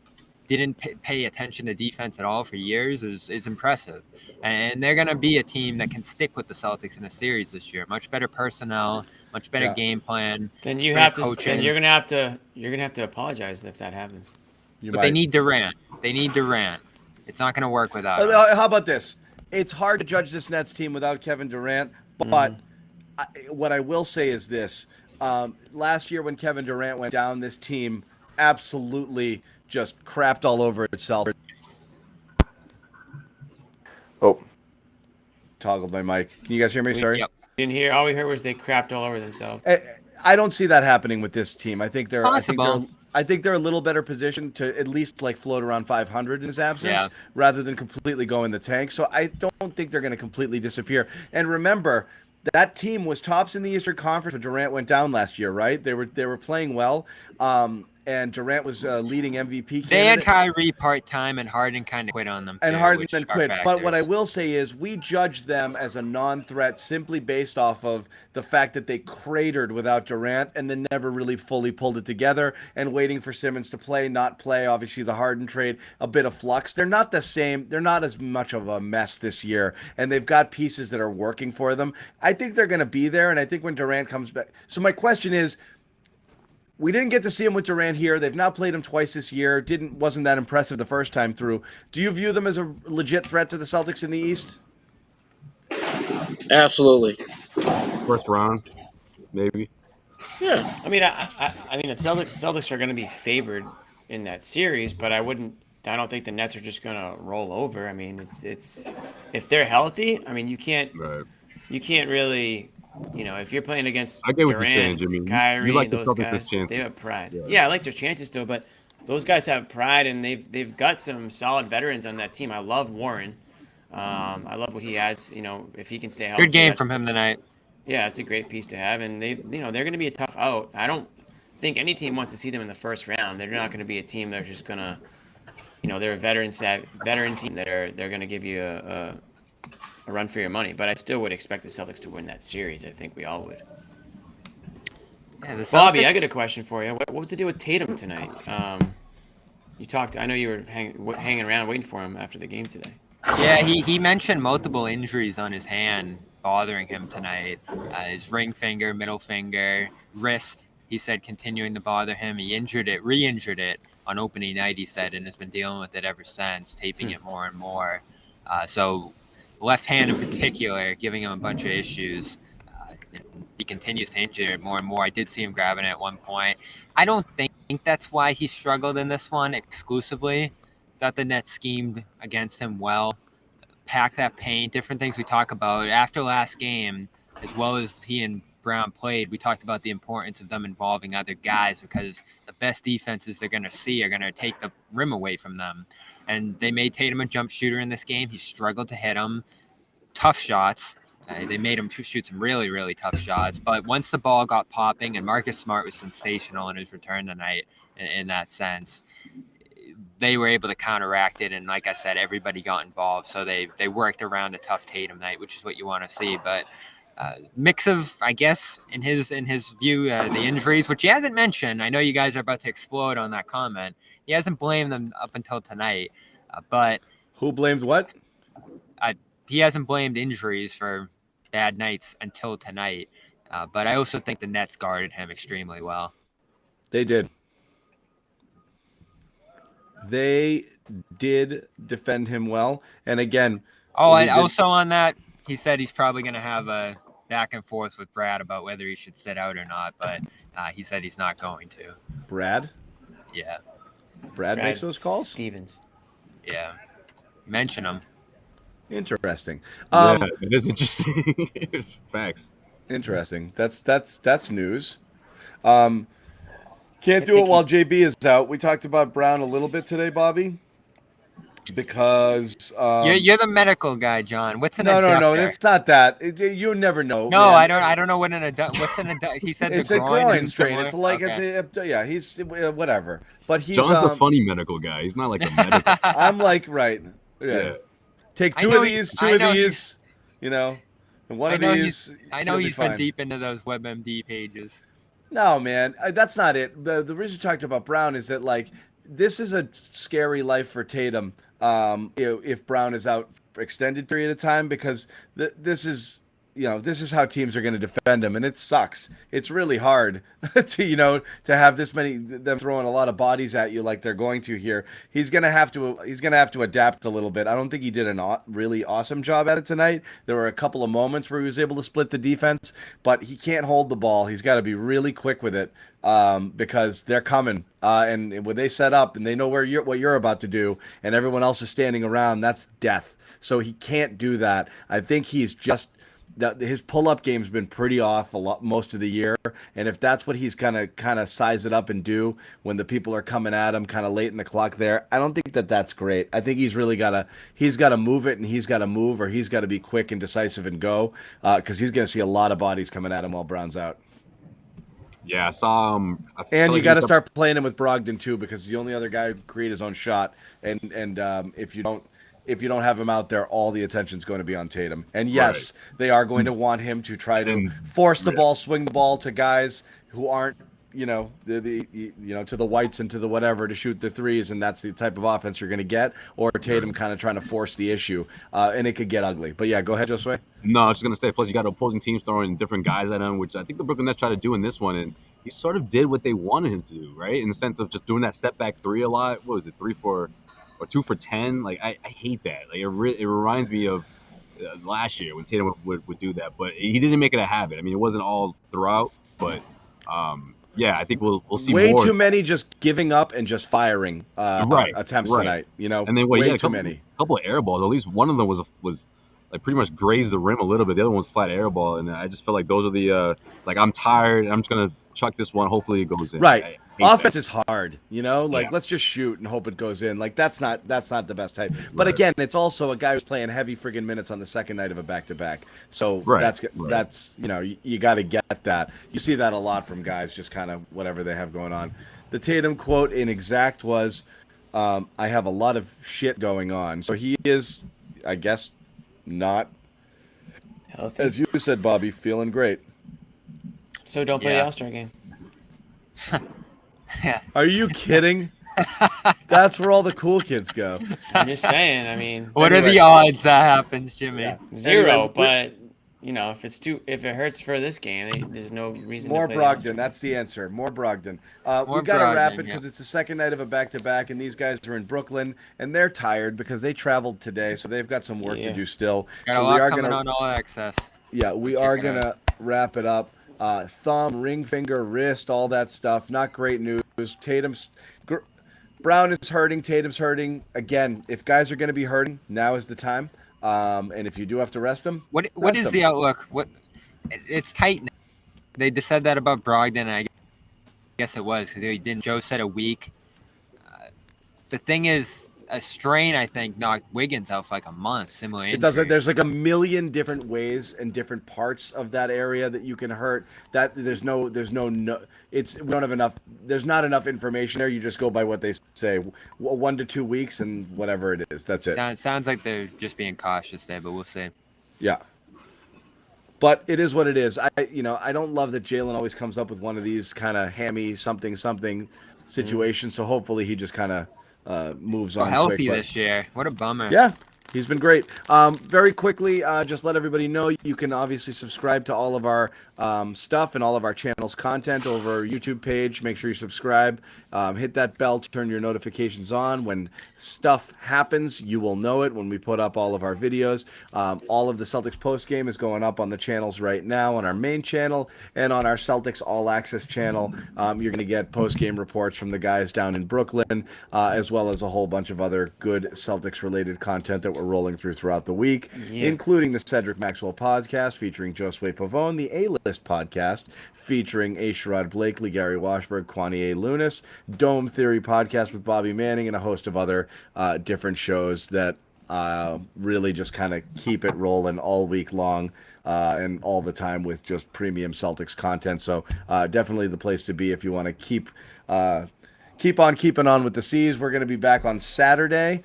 didn't pay attention to defense at all for years is impressive. And they're going to be a team that can stick with the Celtics in a series this year. Much better personnel, much better game plan. Then you're going to have to apologize if that happens. They need Durant. It's not going to work without him. How about this? It's hard to judge this Nets team without Kevin Durant, but what I will say is this. Last year when Kevin Durant went down, this team absolutely just crapped all over itself. Oh, toggled my mic. Can you guys hear me? Sorry. Yep. Didn't hear. All we heard was they crapped all over themselves. I don't see that happening with this team. I think they're possible. I think they're a little better positioned to at least like float around 500 in his absence rather than completely go in the tank. So I don't think they're going to completely disappear. And remember, that team was tops in the Eastern Conference when Durant went down last year, right? They were playing well. And Durant was leading MVP candidate. They had Kyrie part-time, and Harden kind of quit on them, too. And Harden then quit. But what I will say is we judge them as a non-threat simply based off of the fact that they cratered without Durant and then never really fully pulled it together, and waiting for Simmons to play, not play. Obviously, the Harden trade, a bit of flux. They're not the same. They're not as much of a mess this year, and they've got pieces that are working for them. I think they're going to be there, and I think when Durant comes back. So my question is, we didn't get to see him with Durant here. They've now played him twice this year. Wasn't that impressive the first time through. Do you view them as a legit threat to the Celtics in the East? Absolutely. First round, maybe. Yeah. I mean, I mean, the Celtics are going to be favored in that series, but I don't think the Nets are just going to roll over. I mean, it's if they're healthy. I mean, you can't really. If you're playing against I get what Durant, you're saying, Jimmy. Kyrie, You like those the guys, Celtics' chances. they have pride. Yeah. I like their chances still, but those guys have pride, and they've got some solid veterans on that team. I love Warren. I love what he adds. If he can stay healthy. Good game from him tonight. Yeah, it's a great piece to have, and they're going to be a tough out. I don't think any team wants to see them in the first round. They're not going to be a team that's just going to, they're a veteran team they're going to give you a run for your money. But I still would expect the Celtics to win that series. I think we all would. Yeah, the Bobby, I Celtics- got a question for you. What was the deal with Tatum tonight? You talked. I know you were hanging around waiting for him after the game today. Yeah, he mentioned multiple injuries on his hand bothering him tonight. His ring finger, middle finger, wrist. He said continuing to bother him. He re-injured it on opening night. He said, and has been dealing with it ever since, taping it more and more. So, left hand in particular, giving him a bunch of issues. He continues to injure it more and more. I did see him grabbing it at one point. I don't think that's why he struggled in this one exclusively. Thought the Nets schemed against him well, pack that paint, different things we talk about. After last game, as well as he and Brown played, we talked about the importance of them involving other guys because the best defenses they're going to see are going to take the rim away from them. And they made Tatum a jump shooter in this game. He struggled to hit them. Tough shots. They made him shoot some really, really tough shots. But once the ball got popping, and Marcus Smart was sensational in his return tonight in that sense, they were able to counteract it, and like I said, everybody got involved. So they worked around a tough Tatum night, which is what you want to see. But mix of, I guess, in his view, the injuries, which he hasn't mentioned. I know you guys are about to explode on that comment. He hasn't blamed them up until tonight, but Who blames what? he hasn't blamed injuries for bad nights until tonight. But I also think the Nets guarded him extremely well. They did. They did defend him well. And again, Oh, we and did- also on that, he said he's probably going to have a back and forth with Brad about whether he should sit out or not, but he said he's not going to. Brad Yeah, makes those calls. Stevens. yeah. Mention him. Interesting. Yeah, it is interesting. Facts. Interesting. That's news. Can't do it think while JB is out. We talked about Brown a little bit today, Bobby, because You're the medical guy, John. What's an no, adductor? it's not that. You never know. No, man. I don't know what an adductor. What's an adductor? He said It's the a groin is strain. similar? It's like Okay. yeah. He's whatever. But he's John's the funny medical guy. He's not like a medical. I'm like right. Yeah. Take I two know of he's- these, two I of know these. You know, and one I of know these. I know you'll be he's been fine. deep into those WebMD pages. No, man, that's not it. The reason we talked about Brown is that like this is a scary life for Tatum. If Brown is out for extended period of time, because this is how teams are going to defend him, and it sucks. It's really hard to have this many them throwing a lot of bodies at you like they're going to here. He's gonna have to adapt a little bit. I don't think he did a really awesome job at it tonight. There were a couple of moments where he was able to split the defense, but he can't hold the ball. He's got to be really quick with it because they're coming. And when they set up and they know what you're about to do, and everyone else is standing around, that's death. So he can't do that. I think he's just. His pull-up game's been pretty off most of the year, and if that's what he's kind of size it up and do when the people are coming at him kind of late in the clock there, I don't think that's great. I think he's really got to move it, and he's got to move, or he's got to be quick and decisive and go because he's going to see a lot of bodies coming at him while Brown's out. Yeah, I saw him. And you got to start playing him with Brogdon too, because he's the only other guy who can create his own shot, and if you don't have him out there, all the attention's going to be on Tatum. And yes, they are going to want him to try to force the ball, swing the ball to guys who aren't, to the Whites and to the whatever to shoot the threes, and that's the type of offense you're going to get. Or Tatum kind of trying to force the issue, and it could get ugly. But yeah, go ahead, Josue. No, I was just gonna say. Plus, you got opposing teams throwing different guys at him, which I think the Brooklyn Nets tried to do in this one, and he sort of did what they wanted him to do, right? In the sense of just doing that step back three a lot. What was it, 3 for? Or 2 for 10, like I hate that. Like it reminds me of last year when Tatum would do that, but he didn't make it a habit. I mean, it wasn't all throughout, but yeah, I think we'll see way more. too many just giving up and just firing attempts tonight. And then way a too many. couple of air balls. At least one of them was like pretty much grazed the rim a little bit. The other one was flat air ball, and I just feel like those are the like I'm tired. I'm just gonna chuck this one. Hopefully it goes in. Right. Offense that. is hard, let's just shoot and hope it goes in. Like that's not the best type. But again, it's also a guy who's playing heavy friggin' minutes on the second night of a back-to-back. So that's you got to get that. You see that a lot from guys just kind of whatever they have going on. The Tatum quote in exact was, I have a lot of shit going on. So he is, I guess, not Healthy. as you said, Bobby, feeling great. So don't play the All-Star game. Yeah. Are you kidding? That's where all the cool kids go. I'm just saying. I mean, What are the Anyway. odds that happens, Jimmy? Yeah. zero. Anyway, But if it hurts for this game, there's no reason more to play the Brogdon. That's the answer. More Brogdon. More We got to wrap Brogdon, it because yeah. it's the second night of a back-to-back, and these guys are in Brooklyn, and they're tired because they traveled today, so they've got some work to Yeah. do still. Got So a we lot are coming gonna, on All Access. yeah, we Check are it gonna wrap it up. Thumb, ring finger, wrist, all that stuff. Not great news. Brown is hurting. Tatum's hurting. Again, if guys are going to be hurting, now is the time. And if you do have to rest them, What rest is them. the outlook? It's tight now. They just said that about Brogdon, and I guess it was because they didn't. Joe said a week. The thing is, a strain, I think, knocked Wiggins out for like a month. Similar injury. It doesn't. There's like a million different ways and different parts of that area that you can hurt. That there's no. It's we don't have enough. There's not enough information there. You just go by what they say. 1 to 2 weeks and whatever it is. That's it. Sounds like they're just being cautious there, but we'll see. Yeah. But it is what it is. I don't love that Jalen always comes up with one of these kind of hammy something situations. So hopefully he just kind of moves on. Healthy quick, this year. What a bummer. Yeah, he's been great. Very quickly, just let everybody know you can obviously subscribe to all of our stuff and all of our channel's content over our YouTube page. Make sure you subscribe. Hit that bell to turn your notifications on. When stuff happens, you will know it when we put up all of our videos. All of the Celtics postgame is going up on the channels right now, on our main channel and on our Celtics All Access channel. You're going to get postgame reports from the guys down in Brooklyn, as well as a whole bunch of other good Celtics-related content that we're rolling throughout the week, including the Cedric Maxwell podcast featuring Josue Pavon, the A-List podcast featuring A. Sherrod Blakely, Gary Washburn, Kwani A. Lunis, Dome Theory podcast with Bobby Manning, and a host of other different shows that really just kind of keep it rolling all week long and all the time with just premium Celtics content. So definitely the place to be if you want to keep on keeping on with the C's. We're going to be back on Saturday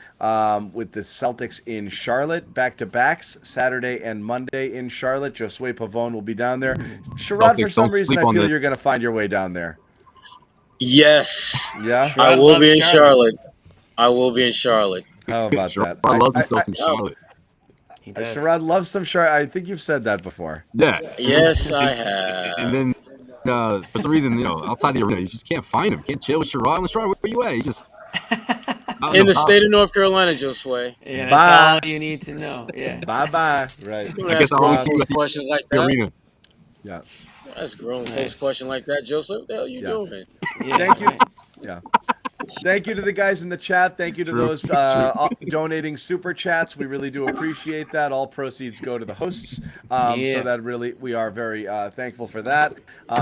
with the Celtics in Charlotte. Back-to-backs, Saturday and Monday in Charlotte. Josue Pavon will be down there. Sherrod, for some reason, I feel you're going to find your way down there. Yes. Yeah? Sherrod I will loves be in Charlotte. I will be in Charlotte. How about that? I love himself some Charlotte. He does. Sherrod loves some Charlotte. I think you've said that before. Yeah. Yes, I have. And then for some reason, outside the arena, you just can't find him. Can't chill with Sherrod. Sherrod, where you at? You just In the state of North Carolina, Josue. Yeah, Bye. that's all you need to know. Yeah. Bye-bye. Right. Don't I ask guess I'll grown always folks keep questions like the that. arena. Yeah. That's grown Nice. folks question like that, Joseph. What the hell you Yeah. doing? Yeah, Thank you. right. Yeah. Thank you to the guys in the chat. Thank you to those donating super chats. We really do appreciate that. All proceeds go to the hosts. So that really, we are very thankful for that.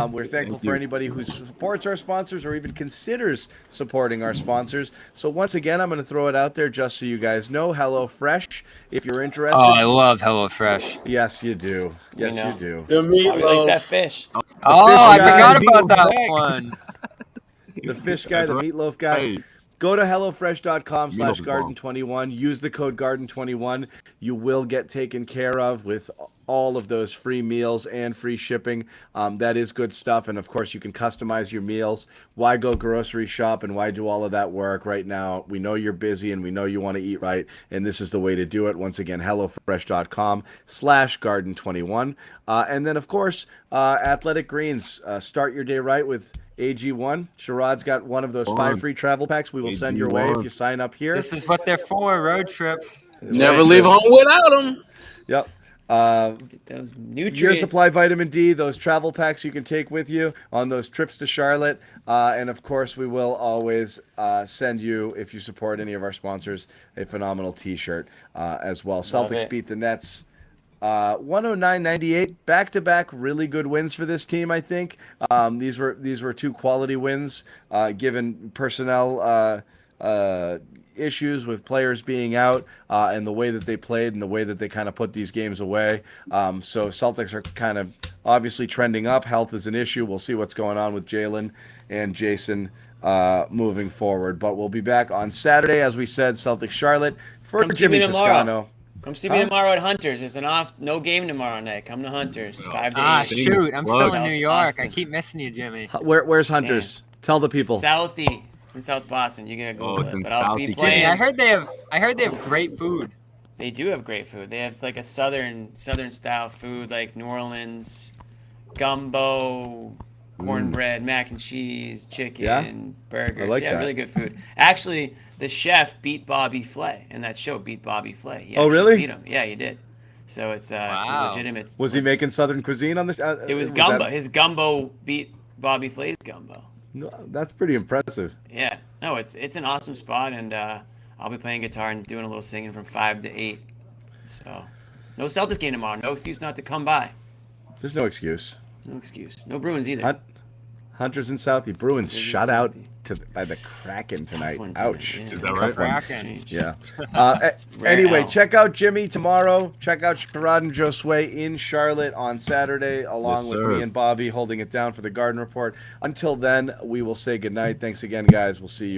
We're thankful for anybody who supports our sponsors or even considers supporting our sponsors. So once again, I'm going to throw it out there just so you guys know. HelloFresh, if you're interested. Oh, I love HelloFresh. Yes, you do. Yes, know. you do. The Probably likes that meatloaf. fish. Oh, fish I guy. forgot about Meatloaf that back. one. The fish guy, the meatloaf guy. Hey. Go to Meatloaf is HelloFresh.com/Garden21. Use the code Garden21. You will get taken care of with all of those free meals and free shipping. That is good stuff. And of course, you can customize your meals. Why go grocery shop and why do all of that work right now? We know you're busy and we know you want to eat right. And this is the way to do it. Once again, HelloFresh.com/Garden21. And then, of course, Athletic Greens. Start your day right with AG1. Sherrod's got one of those 5 free travel packs we will send your way if you sign up here. This is what they're for, road trips. Never leave home without them. Yep. Get those nutrients. Year supply vitamin D, those travel packs you can take with you on those trips to Charlotte. And of course, we will always send you, if you support any of our sponsors, a phenomenal t-shirt as well. Celtics it. beat the Nets 109-98, back-to-back really good wins for this team, I think. These were 2 quality wins given personnel issues with players being out and the way that they played and the way that they kind of put these games away. So Celtics are kind of obviously trending up. Health is an issue. We'll see what's going on with Jalen and Jason moving forward. But we'll be back on Saturday, as we said, Celtics Charlotte for Come see me Jimmy tomorrow. Toscano. Come see me tomorrow at Hunters. It's no game tomorrow night. Come to Hunters, 5 to 8. Shoot, I'm still in South New York. Boston. I keep missing you, Jimmy. Where's Hunters? Tell the people. Southie. It's in South Boston. You're gonna go it's in but I'll be Southie. playing. Jimmy, I heard they have great food. They do have great food. They have like a southern style food, like New Orleans, gumbo, cornbread, mac and cheese, chicken, burgers. I like that. Really good food. Actually, the chef beat Bobby Flay in that show. Beat Bobby Flay. He Oh, actually really? Beat him. Yeah, he did. So it's a legitimate. Was he making Southern cuisine on the? It was gumbo. His gumbo beat Bobby Flay's gumbo. No, that's pretty impressive. Yeah. No, it's an awesome spot, and I'll be playing guitar and doing a little singing from 5 to 8. So, no Celtics game tomorrow. No excuse not to come by. There's no excuse. No excuse. No Bruins either. Hunters and Southie. Bruins Hunters and shut out Southie. by the Kraken tonight. one tonight, Ouch. yeah. Is that right? Kraken. Yeah. Rare Anyway, L. check out Jimmy tomorrow. Check out Sherrod and Josue in Charlotte on Saturday, along Yes, with sir. me and Bobby holding it down for the Garden Report. Until then, we will say goodnight. Thanks again, guys. We'll see you.